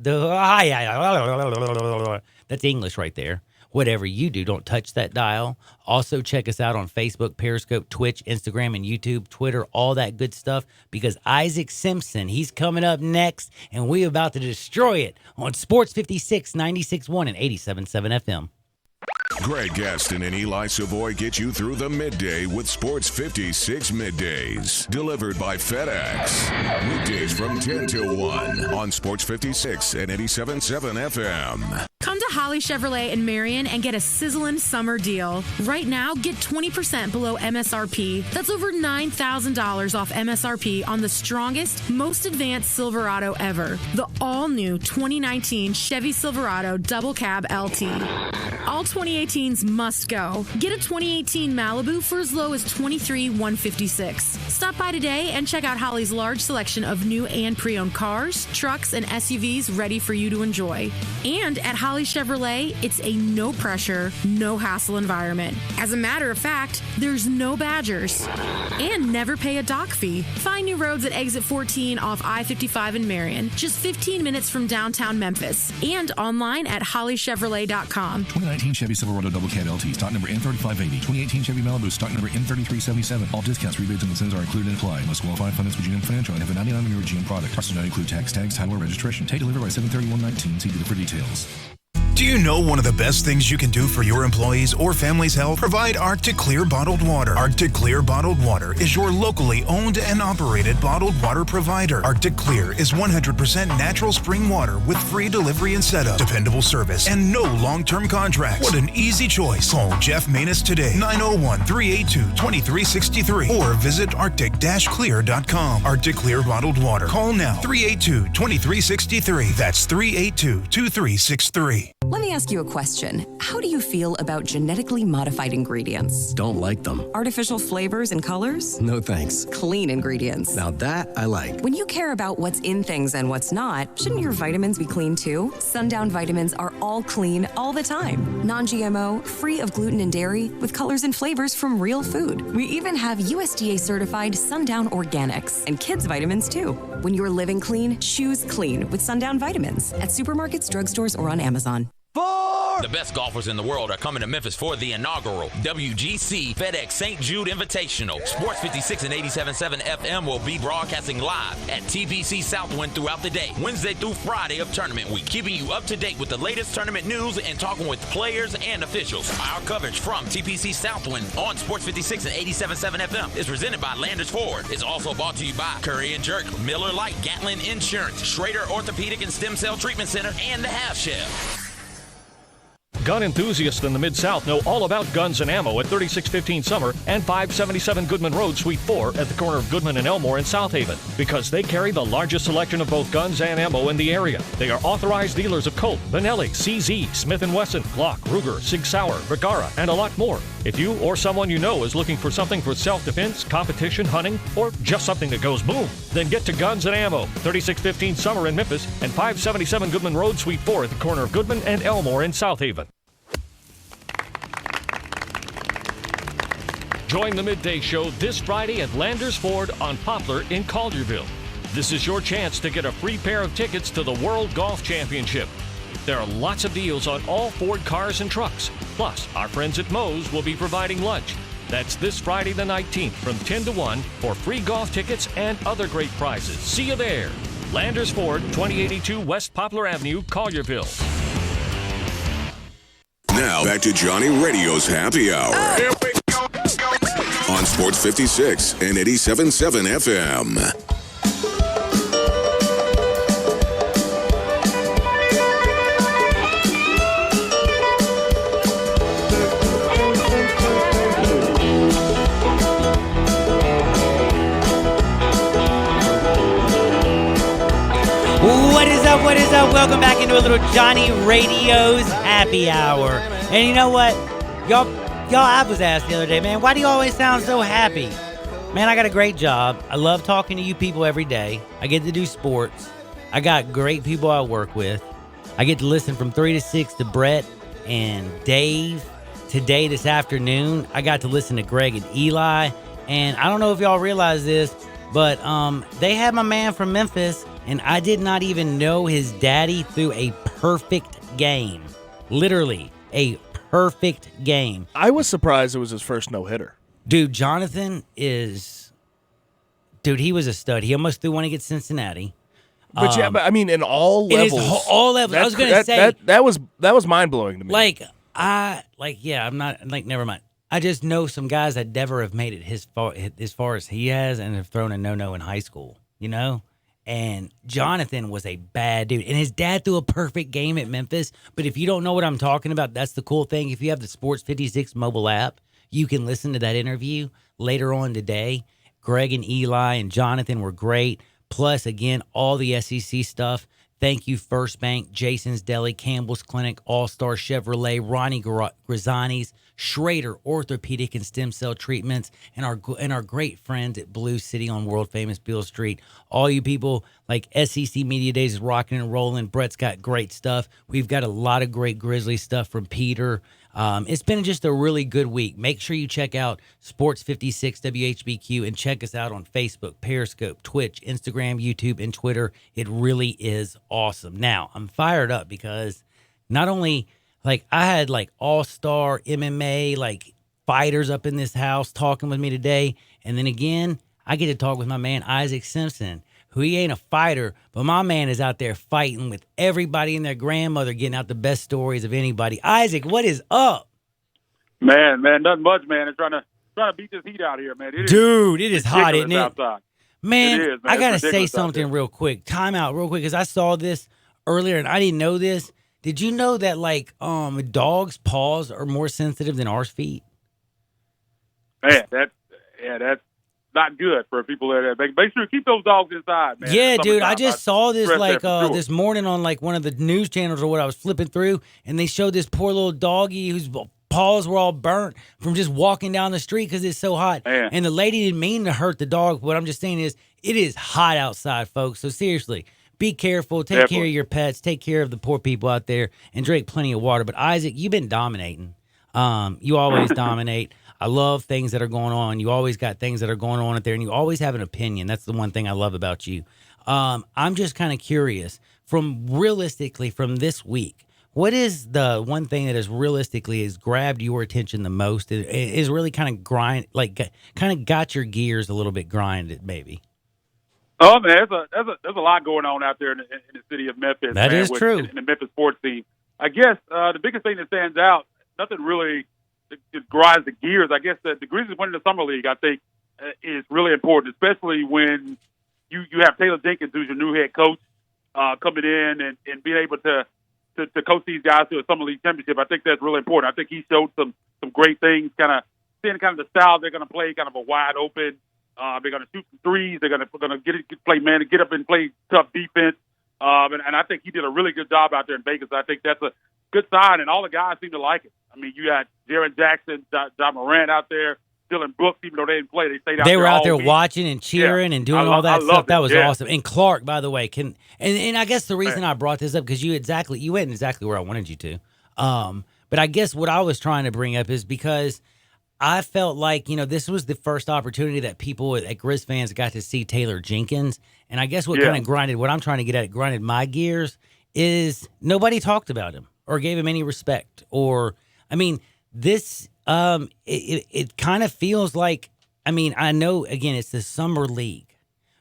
S1: English right there. Whatever you do, don't touch that dial. Also, check us out on Facebook, Periscope, Twitch, Instagram, and YouTube, Twitter, all that good stuff. Because Isaac Simpson, he's coming up next, and we're about to destroy it on Sports 56, 96.1, and 87.7 FM.
S9: Greg Gaston and Eli Savoy get you through the midday with Sports 56 Middays. Delivered by FedEx. Weekdays from 10 till 1 on Sports 56 and 87.7 FM.
S12: Come to Holly Chevrolet in Marion and get a sizzling summer deal. Right now, get 20% below MSRP. That's over $9,000 off MSRP on the strongest, most advanced Silverado ever. The all-new 2019 Chevy Silverado Double Cab LT. All 2018s must go. Get a 2018 Malibu for as low as $23,156. Stop by today and check out Holly's large selection of new and pre-owned cars, trucks, and SUVs ready for you to enjoy. And at Holly Chevrolet, it's a no-pressure, no-hassle environment. As a matter of fact, there's no Badgers. And never pay a dock fee. Find new roads at exit 14 off I-55 in Marion, just 15 minutes from downtown Memphis. And online at hollychevrolet.com.
S7: 2019 Chevy Silverado Double Cab LT, stock number N3580. 2018 Chevy Malibu, stock number N3377. All discounts, rebates, and incentives are included and applied. Must qualify finance with GM Financial and have a 99 on your GM product. Prices do not include tax, title, or registration. Take delivery by 7/31/19. See dealer for details.
S13: Do you know one of the best things you can do for your employees or family's health? Provide Arctic Clear bottled water. Arctic Clear bottled water is your locally owned and operated bottled water provider. Arctic Clear is 100% natural spring water with free delivery and setup, dependable service, and no long-term contracts. What an easy choice. Call Jeff Manus today, 901-382-2363, or visit arctic-clear.com. Arctic Clear bottled water. Call now, 382-2363. That's 382-2363.
S14: Let me ask you a question. How do you feel about genetically modified ingredients?
S15: Don't like them.
S14: Artificial flavors and colors?
S15: No thanks.
S14: Clean ingredients.
S15: Now that I like.
S14: When you care about what's in things and what's not, shouldn't your vitamins be clean too? Sundown vitamins are all clean all the time. Non-GMO, free of gluten and dairy, with colors and flavors from real food. We even have USDA certified Sundown Organics and kids vitamins too. When you're living clean, choose clean with Sundown vitamins at supermarkets, drugstores, or on Amazon.
S16: The best golfers in the world are coming to Memphis for the inaugural WGC FedEx St. Jude Invitational. Sports 56 and 87.7 FM will be broadcasting live at TPC Southwind throughout the day, Wednesday through Friday of tournament week, keeping you up to date with the latest tournament news and talking with players and officials. Our coverage from TPC Southwind on Sports 56 and 87.7 FM is presented by Landers Ford. It's also brought to you by Curry and Jerk, Miller Lite, Gatlin Insurance, Schrader Orthopedic and Stem Cell Treatment Center, and the Half Shell.
S4: Gun enthusiasts in the Mid-South know all about guns and ammo at 3615 Summer and 577 Goodman Road, Suite 4 at the corner of Goodman and Elmore in South Haven, because they carry the largest selection of both guns and ammo in the area. They are authorized dealers of Colt, Benelli, CZ, Smith & Wesson, Glock, Ruger, Sig Sauer, Vergara, and a lot more. If you or someone you know is looking for something for self-defense, competition, hunting, or just something that goes boom, then get to Guns and Ammo, 3615 Summer in Memphis and 577 Goodman Road, Suite 4 at the corner of Goodman and Elmore in South Haven. Join the Midday Show this Friday at Landers Ford on Poplar in Collierville. This is your chance to get a free pair of tickets to the World Golf Championship. There are lots of deals on all Ford cars and trucks. Plus, our friends at Moe's will be providing lunch. That's this Friday the 19th from 10 to 1 for free golf tickets and other great prizes. See you there. Landers Ford, 2082 West Poplar Avenue, Collierville.
S9: Now, back to Johnny Radio's Happy Hour. On Sports 56 and 87.7 FM.
S1: What is up? What is up? Welcome back into a little Johnny Radio's Happy Hour. And you know what? Y'all, I was asked the other day, man, why do you always sound so happy? Man, I got a great job. I love talking to you people every day. I get to do sports. I got great people I work with. I get to listen from 3 to 6 to Brett and Dave. Today, this afternoon, I got to listen to Greg and Eli. And I don't know if y'all realize this, but they had my man from Memphis, and I did not even know his daddy threw a perfect game. Literally, a perfect game.
S2: I was surprised it was his first no-hitter.
S1: Dude, Jonathan is... Dude, he was a stud. He almost threw one against Cincinnati.
S2: But I mean, in all levels.
S1: All levels. I was going to say...
S2: That was mind-blowing to me.
S1: Like, I'm not never mind. I just know some guys that never have made it as far as he has and have thrown a no-no in high school, you know? And Jonathan was a bad dude. And his dad threw a perfect game at Memphis. But if you don't know what I'm talking about, that's the cool thing. If you have the Sports 56 mobile app, you can listen to that interview later on today. Greg and Eli and Jonathan were great. Plus, again, all the SEC stuff. Thank you, First Bank, Jason's Deli, Campbell's Clinic, All-Star Chevrolet, Ronnie Grazzani's, Schrader Orthopedic and Stem Cell Treatments, and our great friends at Blue City on world famous Beale Street. All you people, like SEC Media Days is rocking and rolling. Brett's got great stuff. We've got a lot of great Grizzly stuff from Peter. It's been just a really good week. Make sure you check out Sports 56 WHBQ and check us out on Facebook, Periscope, Twitch, Instagram, YouTube, and Twitter. It really is awesome. Now, I'm fired up because not only I had all-star MMA fighters up in this house talking with me today, and then again, I get to talk with my man Isaac Simpson, who he ain't a fighter, but my man is out there fighting with everybody and their grandmother, getting out the best stories of anybody. Isaac, what is up?
S15: Man, nothing much, man. It's trying to beat this heat out here, man.
S1: It is hot, isn't it?
S15: Outside.
S1: Man,
S15: it is, man.
S1: I got to say something real quick. Time out real quick, because I saw this earlier, and I didn't know this. Did you know that, dogs' paws are more sensitive than our feet?
S15: Man, that's not good for people that make sure you keep those dogs inside, man.
S1: Yeah, dude, I just saw this
S15: sure.
S1: this morning on one of the news channels or what I was flipping through, and they showed this poor little doggy whose paws were all burnt from just walking down the street because it's so hot.
S15: Man.
S1: And the lady didn't mean to hurt the dog. What I'm just saying is it is hot outside, folks. So seriously, be careful. Take care of your pets. Take care of the poor people out there, and drink plenty of water. But Isaac, you've been dominating. You always dominate. I love things that are going on. You always got things that are going on out there, and you always have an opinion. That's the one thing I love about you. I'm just kind of curious, from this week, what is the one thing that has grabbed your attention the most? Is really kind of got your gears a little bit grinded, maybe?
S15: Oh man, there's a lot going on out there in the city of Memphis.
S1: That is true.
S15: In the Memphis sports scene. I guess the biggest thing that stands out, nothing really that grinds the gears. I guess the Grizzlies winning the summer league, I think, is really important, especially when you have Taylor Jenkins, who's your new head coach, coming in and being able to coach these guys to a summer league championship. I think that's really important. I think he showed some great things, seeing the style they're going to play, kind of a wide open. They're going to shoot some threes. They're going to play man, get up and play tough defense. And I think he did a really good job out there in Vegas. I think that's a good sign, and all the guys seem to like it. I mean, you got Jaren Jackson, John Morant out there, Dylan Brooks, even though they didn't play, they stayed out there.
S1: They were out there
S15: week.
S1: watching and cheering and doing all that stuff. That was awesome. And Clark, by the way, and I guess the reason I brought this up, because you went exactly where I wanted you to. But I guess what I was trying to bring up is because I felt like, this was the first opportunity that people at Grizz fans got to see Taylor Jenkins. And I guess what I'm trying to get at, grinded my gears, is nobody talked about him or gave him any respect. This, it kind of feels like, I know, again, it's the summer league,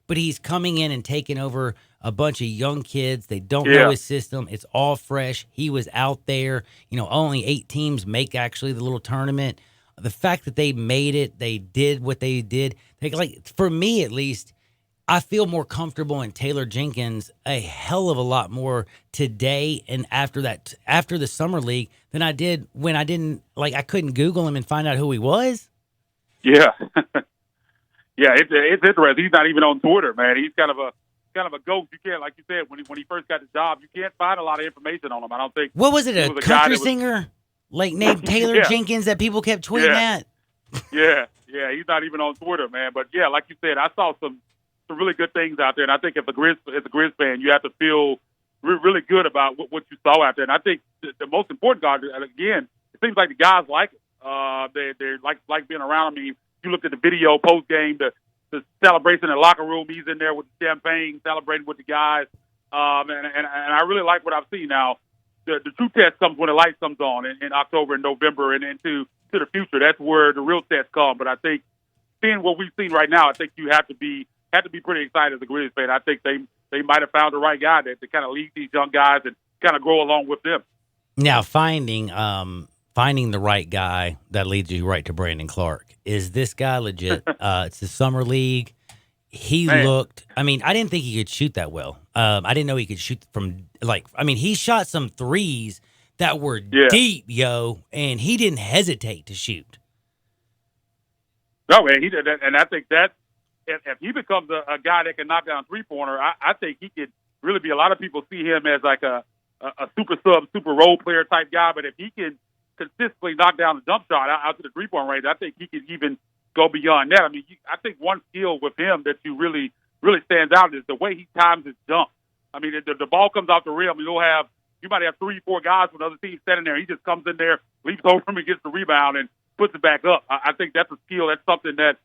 S1: but he's coming in and taking over a bunch of young kids. They don't know his system. It's all fresh. He was out there, only 8 teams make actually the little tournament. The fact that they made it, they did what they did. For me, at least, I feel more comfortable in Taylor Jenkins a hell of a lot more today and after the summer league than I did when I I couldn't Google him and find out who he was.
S15: Yeah. Yeah, it's interesting. He's not even on Twitter, man. He's kind of a ghost. You can't, like you said, when he first got the job, you can't find a lot of information on him. I don't think.
S1: What was it? A country singer named Taylor Jenkins that people kept tweeting at?
S15: Yeah, he's not even on Twitter, man. But yeah, like you said, I saw some really good things out there, and I think as a Grizz fan, you have to feel really good about what you saw out there. And I think the most important guard, again, it seems like the guys like it. They like being around him. You looked at the video post game, the celebration in the locker room. He's in there with the champagne, celebrating with the guys, and I really like what I've seen. Now, the true test comes when the light comes on in October and November, and into the future. That's where the real test come. But I think seeing what we've seen right now, I think you have to be pretty excited as a Grizzlies fan. I think they might have found the right guy to kind of lead these young guys and kind of grow along with them.
S1: Now, finding finding the right guy that leads you right to Brandon Clark. Is this guy legit? It's the summer league. He looked. I mean, I didn't think he could shoot that well. I didn't know he could shoot from he shot some threes that were deep, and he didn't hesitate to shoot.
S15: No, man, he did that, and I think that if he becomes a guy that can knock down a three-pointer, I think he could really be. A lot of people see him as like a super sub, super role player type guy, but if he can consistently knock down the jump shot out to the three-point range, I think he could even go beyond that. I mean, I think one skill with him that you really stands out is the way he times his jump. I mean, the ball comes off the rim, you might have 3-4 guys from the other team standing there. He just comes in there, leaps over him, and gets the rebound and puts it back up. I think that's a skill. That's something that's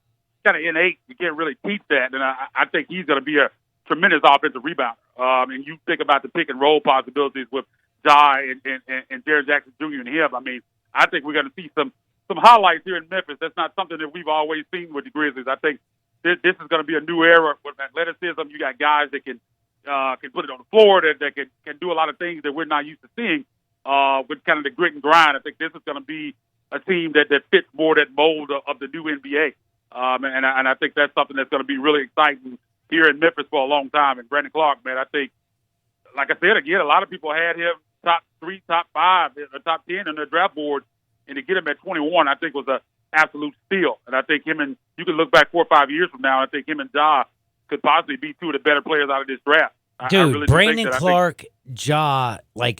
S15: kind of innate. You can't really teach that, and I think he's going to be a tremendous offensive rebounder. And you think about the pick and roll possibilities with Jai and Jaren Jackson Jr. and him. I mean, I think we're going to see some highlights here in Memphis. That's not something that we've always seen with the Grizzlies. I think this is going to be a new era with athleticism. You got guys that can put it on the floor, that can do a lot of things that we're not used to seeing with kind of the grit and grind. I think this is going to be a team that fits more that mold of the new NBA. And I think that's something that's going to be really exciting here in Memphis for a long time. And Brandon Clark, man, I think, like I said, again, a lot of people had him top 3, top 5, or top 10 on their draft board, and to get him at 21, I think was an absolute steal. And I think you can look back 4 or 5 years from now, I think him and Ja could possibly be two of the better players out of this draft.
S1: Dude,
S15: really
S1: Brandon Clark, Ja,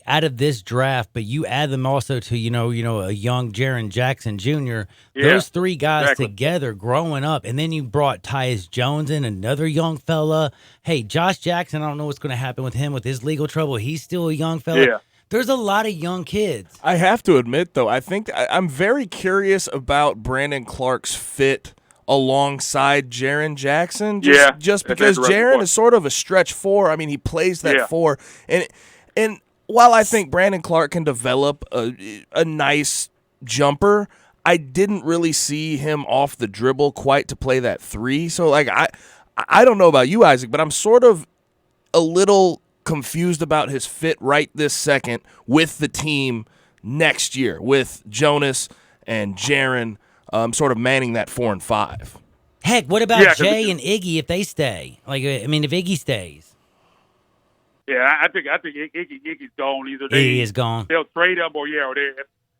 S1: out of this draft, but you add them also to, a young Jaren Jackson Jr., those three guys together growing up, and then you brought Tyus Jones in, another young fella. Hey, Josh Jackson, I don't know what's going to happen with him with his legal trouble. He's still a young fella.
S15: Yeah.
S1: There's a lot of young kids.
S2: I have to admit, though, I think I'm very curious about Brandon Clark's fit alongside Jaren Jackson. Just because Jaren is sort of a stretch 4. I mean, he plays that 4. And while I think Brandon Clark can develop a nice jumper, I didn't really see him off the dribble quite to play that 3. So, I don't know about you, Isaac, but I'm sort of a little confused about his fit right this second with the team next year with Jonas and Jaren sort of manning that 4 and 5.
S1: Heck, what about Jay and Iggy if they stay? If Iggy stays.
S15: Yeah, I think Iggy's gone. Either
S1: Iggy is gone.
S15: They'll trade him,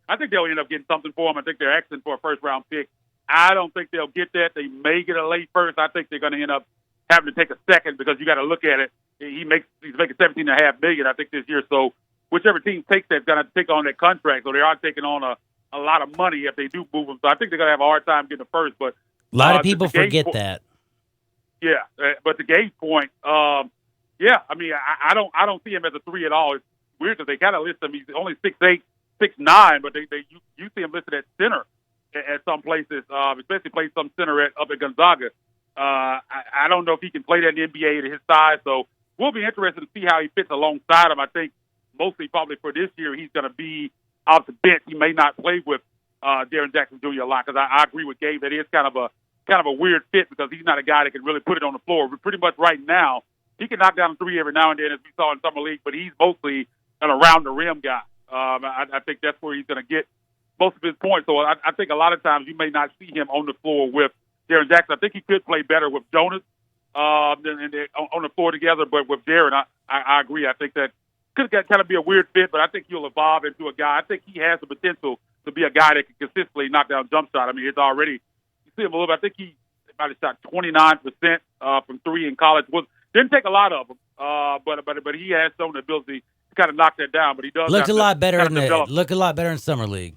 S15: I think they'll end up getting something for him. I think they're asking for a first-round pick. I don't think they'll get that. They may get a late first. I think they're going to end up having to take a second because you got to look at it. He's making $17.5 million, I think, this year. So whichever team takes that is going to take on that contract. So they are taking on a lot of money if they do move him. So I think they're going to have a hard time getting the first. But
S1: a lot of people forget that.
S15: Yeah, but to Gabe's point, I mean, I don't see him as a 3 at all. It's weird because they kind of list him. He's only 6'8", 6'9", but you see him listed at center at some places, especially played some center up at Gonzaga. I don't know if he can play that in the NBA at his size, so we'll be interested to see how he fits alongside him. I think mostly probably for this year he's going to be off the bench. He may not play with Jaren Jackson Jr. a lot because I agree with Gabe that it is kind of a weird fit because he's not a guy that can really put it on the floor. But pretty much right now, he can knock down a 3 every now and then, as we saw in Summer League, but he's mostly an around-the-rim guy. I think that's where he's going to get most of his points. So I think a lot of times you may not see him on the floor with Jaren Jackson. I think he could play better with Jonas on the floor together, but with Jaren, I agree. I think that could kind of be a weird fit, but I think he'll evolve into a guy. I think he has the potential to be a guy that can consistently knock down jump shot. I mean, it's already, you see him a little bit. I think he might have shot 29% from 3 in college. Didn't take a lot of them, but he has shown the ability to kind of knock that down. But he does
S1: look a lot better in Summer League.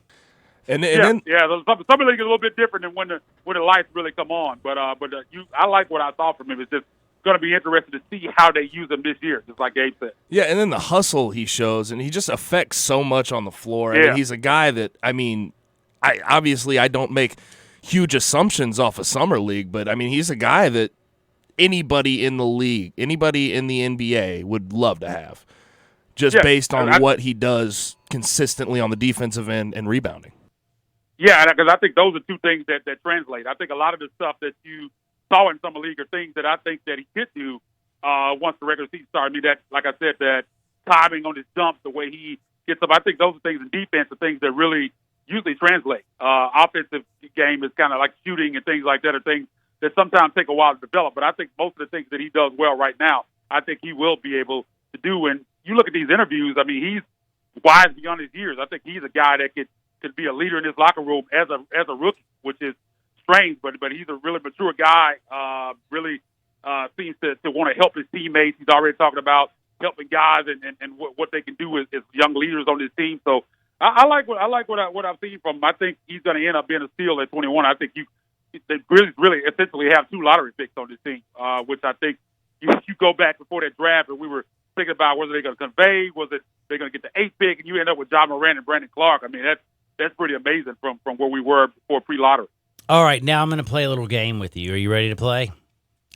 S2: And
S15: then Summer League is a little bit different than when the lights really come on. But I like what I saw from him. It's just going to be interesting to see how they use him this year, just like Gabe said.
S2: Yeah, and then the hustle he shows, and he just affects so much on the floor.
S15: Yeah.
S2: I mean, he's a guy that, I mean, I don't make huge assumptions off of Summer League, but I mean, he's a guy that anybody in the league, anybody in the NBA would love to have, just based on what he does consistently on the defensive end and rebounding.
S15: Yeah, because I think those are two things that translate. I think a lot of the stuff that you saw in Summer League are things that I think that he could do once the regular season started. I mean, that, like I said, that timing on his jumps, the way he gets up. I think those are things in defense, are things that really usually translate. Offensive game is kind of like shooting and things like that are things that sometimes take a while to develop. But I think most of the things that he does well right now, I think he will be able to do. And you look at these interviews, I mean, he's wise beyond his years. I think he's a guy that could be a leader in this locker room as a rookie, which is strange, but he's a really mature guy. Really seems to want to help his teammates. He's already talking about helping guys and what they can do as young leaders on this team. So I like what I've seen from him. I think he's going to end up being a steal at 21. I think they really essentially have 2 lottery picks on this team, which I think you go back before that draft and we were thinking about whether they're going to convey, was it they're going to get the 8th pick, and you end up with John Moran and Brandon Clark. I mean, that's pretty amazing from where we were before pre-lottery.
S1: All right, now I'm going to play a little game with you. Are you ready to play?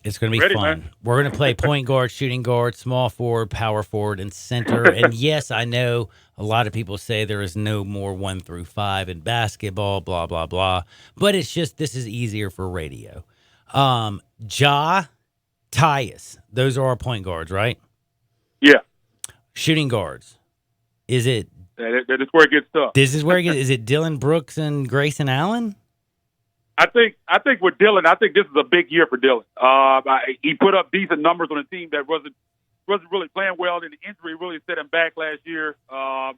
S1: It's going to be
S15: Ready,
S1: fun.
S15: man.
S1: We're going to play point guard, shooting guard, small forward, power forward, and center. And yes, I know a lot of people say there is no more 1 through 5 in basketball, blah, blah, blah. But it's just this is easier for radio. Ja, Tyus, those are our point guards, right?
S15: Yeah.
S1: Shooting guards. Is it?
S15: That is where it gets tough.
S1: This is where it gets. Is it Dylan Brooks and Grayson Allen?
S15: I think with Dylan, I think this is a big year for Dylan. He put up decent numbers on a team that wasn't really playing well, and the injury really set him back last year. I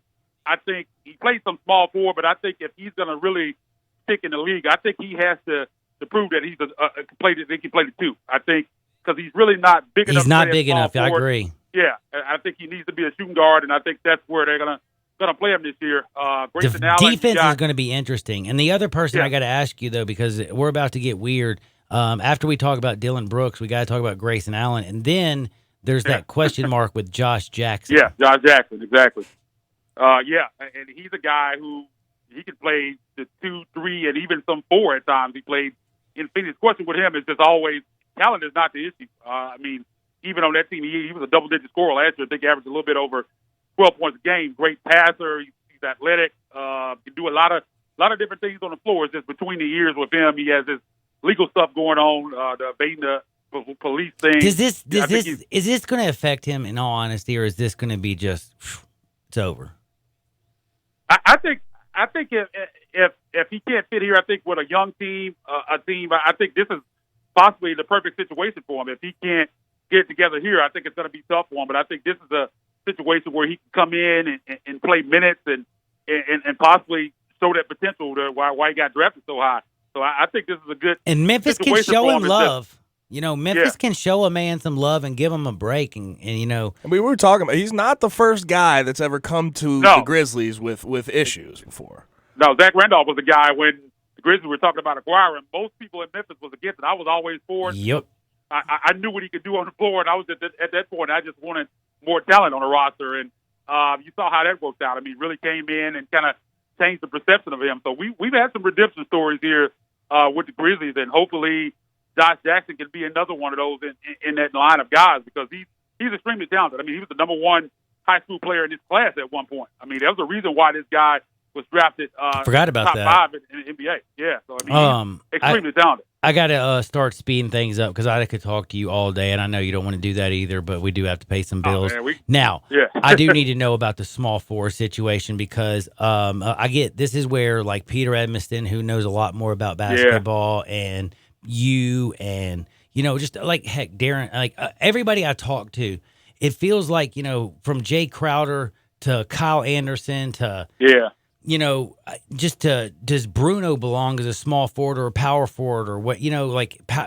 S15: think he played some small forward, but I think if he's going to really stick in the league, I think he has to prove that he can play the 2. I think because he's really not big enough.
S1: He's not
S15: to play
S1: big
S15: small
S1: enough.
S15: forward.
S1: I agree.
S15: Yeah, I think he needs to be a shooting guard, and I think that's where they're gonna play him this year. Grayson Allen,
S1: defense is going to be interesting. And the other person I got to ask you, though, because we're about to get weird, after we talk about Dylan Brooks, we got to talk about Grayson Allen. And then there's that question mark with Josh Jackson.
S15: Yeah, Josh Jackson, exactly. And he's a guy who he can play the 2, 3, and even some 4 at times. He played in Phoenix. The question with him is just always talent is not the issue. I mean, even on that team, he was a double-digit scorer last year. I think he averaged a little bit over 12 points a game. Great passer. He's athletic. Can do a lot of different things on the floor. It's just between the years with him, he has this legal stuff going on, the evading the police thing.
S1: Is this going to affect him in all honesty, or is this going to be just it's over?
S15: I think if he can't fit here, I think with a young team, I think this is possibly the perfect situation for him. If he can't get it together here, I think it's going to be tough for him. But I think this is a situation where he can come in and play minutes and possibly show that potential to why he got drafted so high. So I think this is a good
S1: and Memphis can
S15: situation
S1: show
S15: for
S1: him love. Memphis
S2: Yeah.
S1: can show a man some love and give him a break, and
S2: I mean, we were talking about he's not the first guy that's ever come to the Grizzlies with issues before.
S15: No, Zach Randolph was the guy when the Grizzlies were talking about acquiring. Most people in Memphis was against it. I was always for it.
S1: Yep.
S15: I knew what he could do on the floor, and I was at that point. I just wanted more talent on the roster, and you saw how that worked out. I mean, he really came in and kind of changed the perception of him. So we've had some redemption stories here with the Grizzlies, and hopefully Josh Jackson can be another one of those in that line of guys because he's extremely talented. I mean, he was the number 1 high school player in his class at one point. I mean, there was a reason why this guy was drafted
S1: Forgot about
S15: top
S1: that.
S15: 5 in the NBA. Yeah, so I mean, he's extremely talented.
S1: I got to start speeding things up because I could talk to you all day, and I know you don't want to do that either, but we do have to pay some bills.
S15: Man,
S1: I do need to know about the small forward situation because I get this is where, like, Peter Edmiston, who knows a lot more about basketball, and you and, just like, heck, Darren, like everybody I talk to, it feels like, from Jay Crowder to Kyle Anderson to does Bruno belong as a small forward or a power forward or what,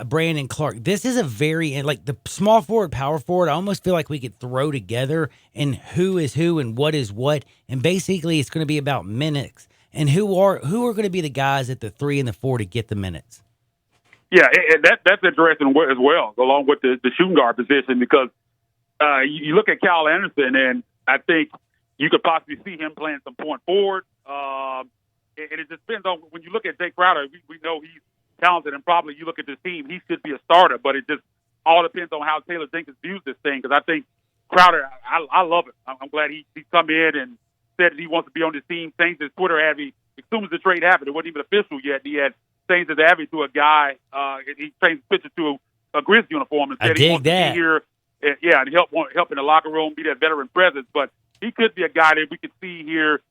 S1: Brandon Clark? This is a very, like the small forward, power forward, I almost feel like we could throw together and who is who and what is what. And basically it's going to be about minutes and who are going to be the guys at the 3 and the 4 to get the minutes.
S15: Yeah, that's interesting as well, along with the shooting guard position, because you look at Kyle Anderson, and I think you could possibly see him playing some point forward. And it just depends on when you look at Jay Crowder. We know he's talented, and probably you look at this team, he should be a starter. But it just all depends on how Taylor Jenkins views this thing. Because I think Crowder, I love it. I'm glad he's come in and said that he wants to be on this team. Changed his Twitter ad as soon as the trade happened. It wasn't even official yet. He had changed his ad to a guy. He changed his picture to a Grizzlies uniform and said he wants to be here. And help in the locker room, be that veteran presence. But he could be a guy that we could see here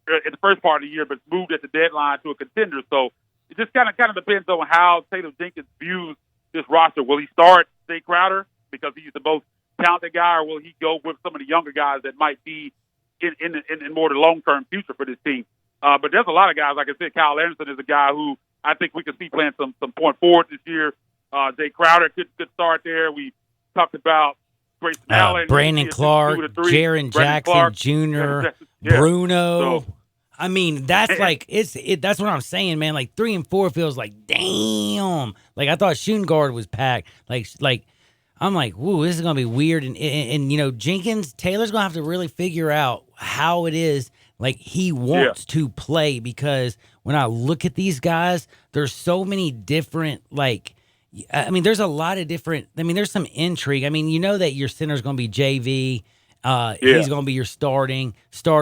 S15: in the first part of the year, but moved at the deadline to a contender. So it just kind of depends on how Taylor Jenkins views this roster. Will he start Jay Crowder because he's the most talented guy, or will he go with some of the younger guys that might be in more the long-term future for this team? But there's a lot of guys. Like I said, Kyle Anderson is a guy who I think we could see playing some point forward this year. Jay Crowder could start there. We talked about Grayson Allen,
S1: Brandon Clark, Jaren Jackson Jr., Bruno.
S15: So,
S1: I mean, that's like that's what I'm saying, man. Like 3 and 4 feels like damn. Like I thought shooting guard was packed. Like I'm like, whoa, this is gonna be weird. And you know, Taylor's gonna have to really figure out how it is. Like he wants to play, because when I look at these guys, there's so many different there's a lot of different. I mean, there's some intrigue. I mean, you know that your center's going to be JV. He's going to be your starter.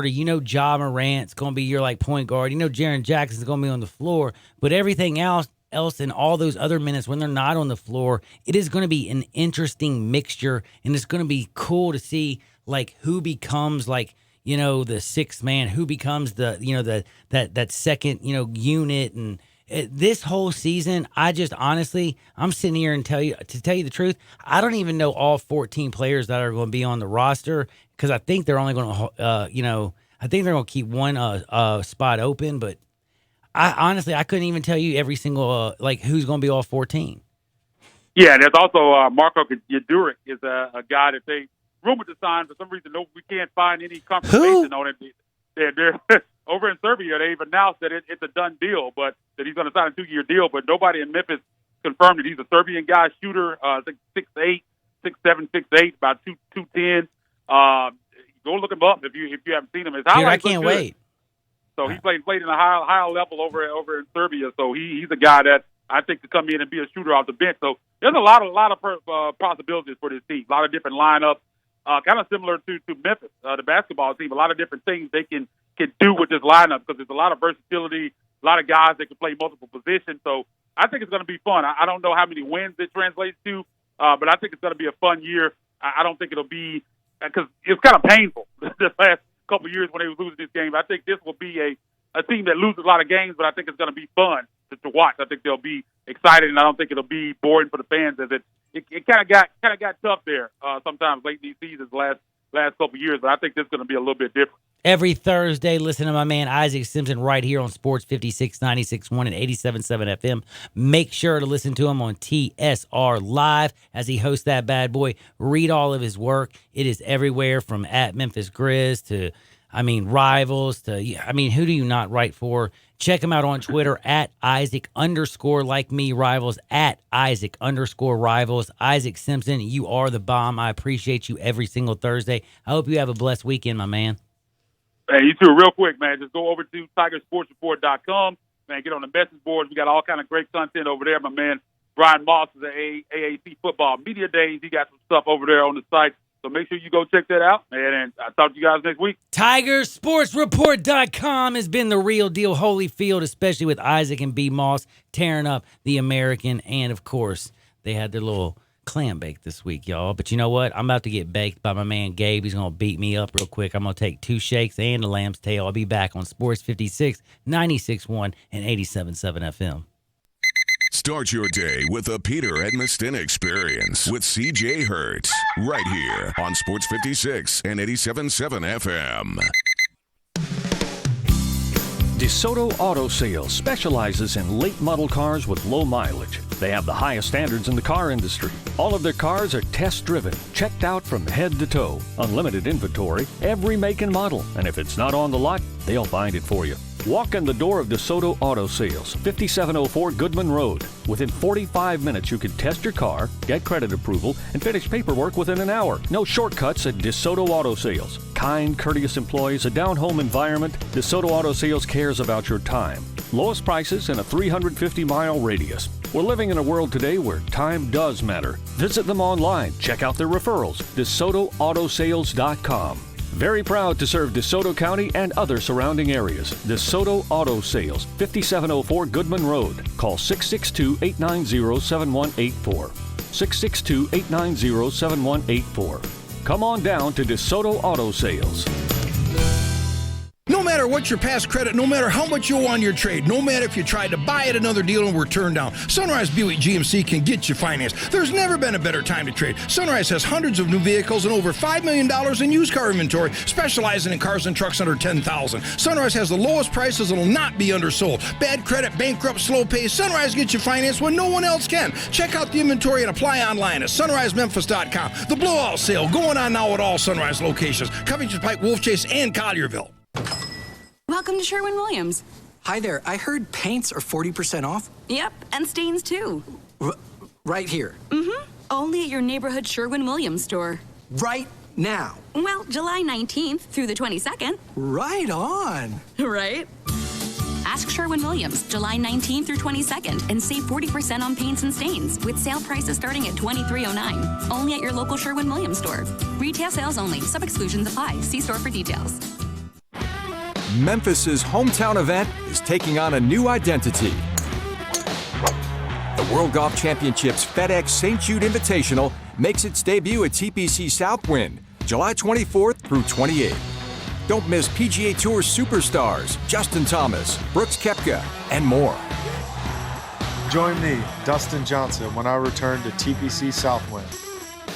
S1: You know, Ja Morant's going to be your point guard. You know, Jaren Jackson's going to be on the floor. But everything else and all those other minutes when they're not on the floor, it is going to be an interesting mixture, and it's going to be cool to see who becomes the sixth man, who becomes that second unit. And this whole season, I just honestly, I'm sitting here and tell you the truth, I don't even know all 14 players that are going to be on the roster, because I think they're only going to, I think they're going to keep one spot open. But I couldn't even tell you every single who's going to be all 14.
S15: Yeah, and there's also Marko Jaduric is a guy that they rumored to sign. For some reason, we can't find any confirmation on it. They're over in Serbia, they've announced that it's a done deal, but that he's going to sign a 2-year deal. But nobody in Memphis confirmed that he's a Serbian guy, shooter, 6'8", 6'7", 6'8", about 210. Go look him up if you haven't seen him. Dude,
S1: I can't wait.
S15: So he played in a high level over in Serbia. So he's a guy that I think could come in and be a shooter off the bench. So there's a lot of possibilities for this team. A lot of different lineups, kind of similar to Memphis, the basketball team. A lot of different things they can do with this lineup, because there's a lot of versatility, a lot of guys that can play multiple positions. So I think it's going to be fun. I don't know how many wins it translates to, but I think it's going to be a fun year. I don't think it'll be, because it's kind of painful the last couple of years when they were losing this game. I think this will be a team that loses a lot of games, but I think it's going to be fun to watch. I think they'll be excited, and I don't think it'll be boring for the fans, as it kind of got tough there sometimes late in these seasons last couple of years. But I think this is going to be a little bit different.
S1: Every Thursday, listen to my man Isaac Simpson right here on Sports 56, 96.1 and 87.7 FM. Make sure to listen to him on TSR Live as he hosts that bad boy. Read all of his work. It is everywhere from at Memphis Grizz to, Rivals to, who do you not write for? Check him out on Twitter at Isaac_like-me-rivals, at Isaac_rivals. Isaac Simpson, you are the bomb. I appreciate you every single Thursday. I hope you have a blessed weekend, my man.
S15: Hey, you too, real quick, man. Just go over to TigerSportsReport.com. Man, get on the message boards. We got all kind of great content over there. My man Brian Moss is at AAC Football Media Days. He got some stuff over there on the site. So make sure you go check that out, man. And I'll talk to you guys next week.
S1: TigerSportsReport.com has been the real deal. Holyfield, especially with Isaac and B. Moss tearing up the American. And, of course, they had their little clam bake this week, y'all. But you know what? I'm about to get baked by my man Gabe. He's going to beat me up real quick. I'm going to take 2 shakes and a lamb's tail. I'll be back on Sports 56, 96.1, and 87.7 FM.
S9: Start your day with the Peter Edmiston Experience with CJ Hertz, right here on Sports 56 and 87.7 FM.
S4: DeSoto Auto Sales specializes in late model cars with low mileage. They have the highest standards in the car industry. All of their cars are test-driven, checked out from head to toe, unlimited inventory, every make and model. And if it's not on the lot, they'll find it for you. Walk in the door of DeSoto Auto Sales, 5704 Goodman Road. Within 45 minutes, you can test your car, get credit approval, and finish paperwork within an hour. No shortcuts at DeSoto Auto Sales. Kind, courteous employees, a down-home environment. DeSoto Auto Sales cares about your time. Lowest prices in a 350-mile radius. We're living in a world today where time does matter. Visit them online. Check out their referrals. DeSotoAutosales.com. Very proud to serve DeSoto County and other surrounding areas. DeSoto Auto Sales, 5704 Goodman Road. Call 662-890-7184. 662-890-7184. Come on down to DeSoto Auto Sales.
S17: No matter matter what your past credit, no matter how much you owe on your trade, no matter if you tried to buy at another deal and were turned down, Sunrise Buick GMC can get you financed. There's never been a better time to trade. Sunrise has hundreds of new vehicles and over $5 million in used car inventory, specializing in cars and trucks under $10,000. Sunrise has the lowest prices and will not be undersold. Bad credit, bankrupt, slow pay, Sunrise gets you financed when no one else can. Check out the inventory and apply online at sunrisememphis.com. The blowout sale going on now at all Sunrise locations, Covington Pike, Wolf Chase, and Collierville.
S18: Welcome to Sherwin-Williams.
S19: Hi there. I heard paints are 40% off.
S18: Yep, and stains too.
S19: Right here.
S18: Mm-hmm. Only at your neighborhood Sherwin-Williams store.
S19: Right now.
S18: Well, July 19th through the 22nd.
S19: Right on.
S18: Right? Ask Sherwin-Williams, July 19th through 22nd, and save 40% on paints and stains, with sale prices starting at $23.09. Only at your local Sherwin-Williams store. Retail sales only. Some exclusions apply. See store for details.
S20: Memphis's hometown event is taking on a new identity. The World Golf Championships FedEx St. Jude Invitational makes its debut at TPC Southwind, July 24th through 28th. Don't miss PGA Tour superstars Justin Thomas, Brooks Koepka, and more.
S21: Join me, Dustin Johnson, when I return to TPC Southwind.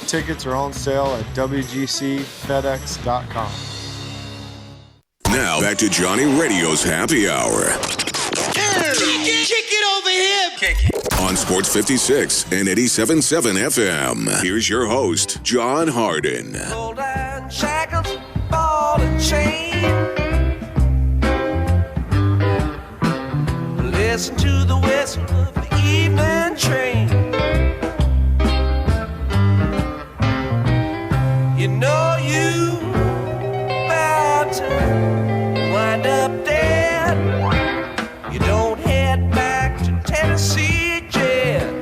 S21: Tickets are on sale at WGCFedEx.com.
S9: Now back to Johnny Radio's Happy Hour.
S10: Kick it over here. Kick it.
S9: On Sports 56 and 87.7 FM. Here's your host, John Harden.
S10: Gold and shackles, ball and chain. Listen to the whistle of the evening train. You know you about to wind up dead. You don't head back to Tennessee jet.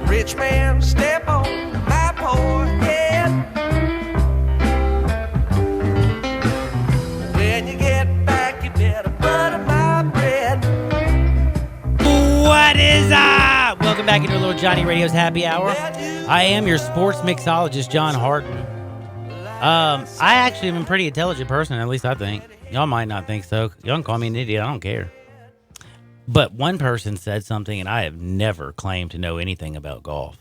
S10: Rich man step on my poor head. When you get back, you better butter my bread.
S1: What is up? Welcome back into a little Johnny Radio's Happy Hour. I am your sports mixologist, John Harden. I actually am a pretty intelligent person, at least I think. Y'all might not think so. Y'all can call me an idiot. I don't care. But one person said something, and I have never claimed to know anything about golf.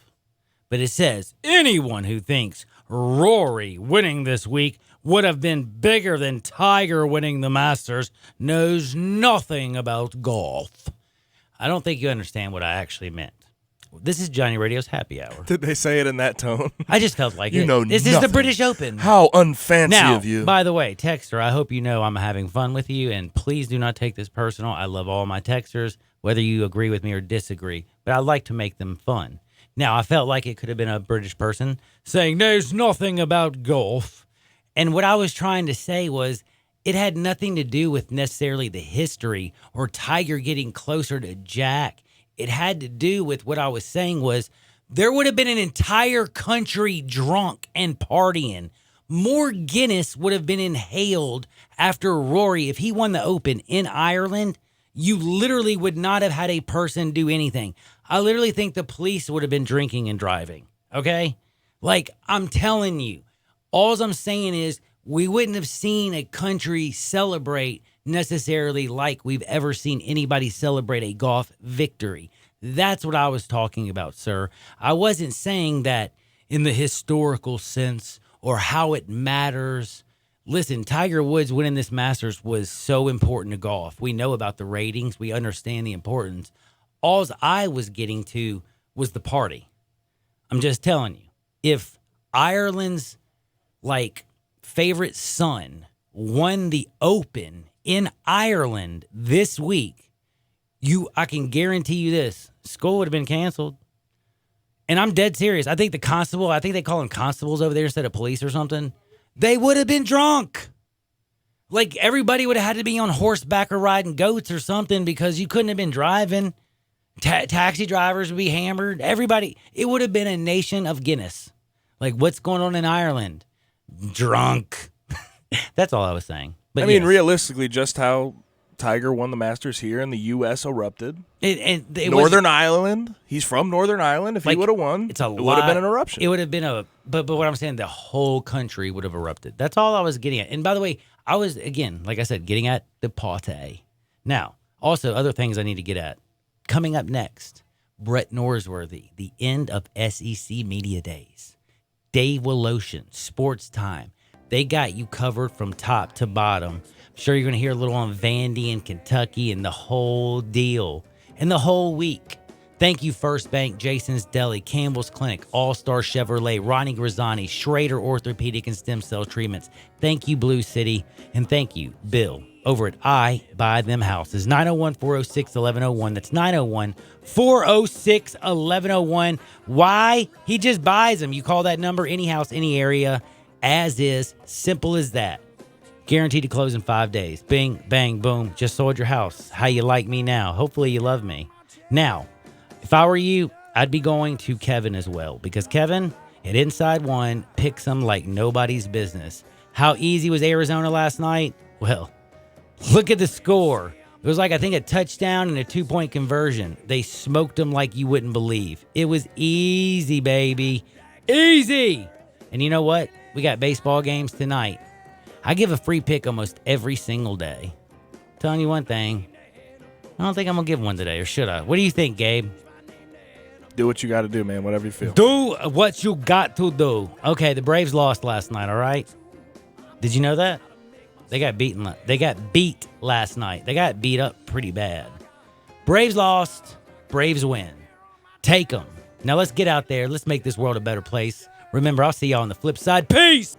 S1: But it says, anyone who thinks Rory winning this week would have been bigger than Tiger winning the Masters knows nothing about golf. I don't think you understand what I actually meant. This is Johnny Radio's Happy Hour.
S2: Did they say it in that tone?
S1: I just felt like
S2: you
S1: it.
S2: know
S1: This is the British Open.
S2: How unfancy
S1: now,
S2: of you.
S1: By the way, texter, I hope you know I'm having fun with you, and please do not take this personal. I love all my texters, whether you agree with me or disagree, but I like to make them fun. Now, I felt like it could have been a British person saying, there's nothing about golf. And what I was trying to say was, it had nothing to do with necessarily the history or Tiger getting closer to Jack. It had to do with what I was saying was there would have been an entire country drunk and partying. More Guinness would have been inhaled after Rory. If he won the Open in Ireland, you literally would not have had a person do anything. I literally think the police would have been drinking and driving. Okay? Like, I'm telling you, all I'm saying is we wouldn't have seen a country celebrate necessarily like we've ever seen anybody celebrate a golf victory. That's what I was talking about, sir. I wasn't saying that in the historical sense or how it matters. Listen, Tiger Woods winning this Masters was so important to golf. We know about the ratings. We understand the importance. All I was getting to was the party. I'm just telling you, if Ireland's favorite son won the Open in Ireland this week, I can guarantee you this, school would have been canceled. And I'm dead serious. I think the constable, I think they call them constables over there instead of police or something. They would have been drunk. Like everybody would have had to be on horseback or riding goats or something because you couldn't have been driving. Taxi drivers would be hammered. Everybody, it would have been a nation of Guinness. Like what's going on in Ireland? Drunk. That's all I was saying. But
S2: realistically, just how Tiger won the Masters here, and the U.S. erupted.
S1: Northern
S2: Ireland. He's from Northern Ireland. If he would have won, it would have been an eruption.
S1: It would have been but what I'm saying, the whole country would have erupted. That's all I was getting at. And by the way, I was, again, like I said, getting at the party. Now, also other things I need to get at. Coming up next, Brett Norsworthy, the end of SEC Media Days. Dave Woloshin, Sports Time. They got you covered from top to bottom. I'm sure you're going to hear a little on Vandy and Kentucky and the whole deal. And the whole week. Thank you, First Bank, Jason's Deli, Campbell's Clinic, All-Star Chevrolet, Ronnie Grazzani, Schrader Orthopedic and Stem Cell Treatments. Thank you, Blue City. And thank you, Bill, over at I Buy Them Houses. 901-406-1101. That's 901-406-1101. Why? He just buys them. You call that number, any house, any area, as is. Simple as that. Guaranteed to close in 5 days. Bing, bang, boom. Just sold your house. How you like me now? Hopefully you love me. Now, if I were you, I'd be going to Kevin as well, because Kevin at Inside One picks them like nobody's business. How easy was Arizona last night? Well, look at the score. It was like, I think, a touchdown and a 2-point conversion. They smoked them like you wouldn't believe. It was easy, baby. Easy. And you know what? We got baseball games tonight. I give a free pick almost every single day. Telling you one thing, I don't think I'm going to give one today, or should I? What do you think, Gabe?
S2: Do what you got to do, man, whatever you feel.
S1: Do what you got to do. Okay, the Braves lost last night, all right? Did you know that? They got beat last night. They got beat up pretty bad. Braves lost. Braves win. Take them. Now let's get out there. Let's make this world a better place. Remember, I'll see y'all on the flip side. Peace!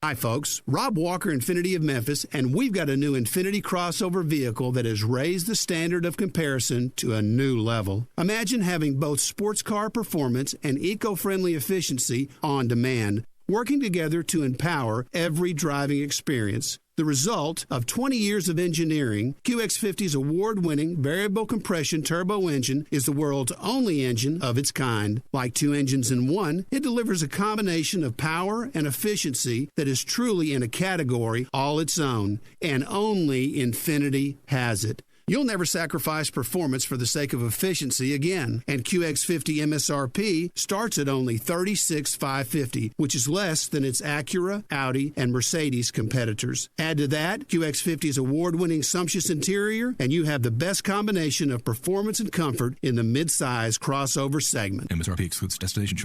S3: Hi, folks. Rob Walker, Infiniti of Memphis, and we've got a new Infiniti crossover vehicle that has raised the standard of comparison to a new level. Imagine having both sports car performance and eco-friendly efficiency on demand, working together to empower every driving experience. The result of 20 years of engineering, QX50's award-winning variable compression turbo engine is the world's only engine of its kind. Like two engines in one, it delivers a combination of power and efficiency that is truly in a category all its own, and only Infiniti has it. You'll never sacrifice performance for the sake of efficiency again. And QX50 MSRP starts at only $36,550, which is less than its Acura, Audi, and Mercedes competitors. Add to that QX50's award-winning sumptuous interior, and you have the best combination of performance and comfort in the mid-size crossover segment.
S7: MSRP excludes destination charge.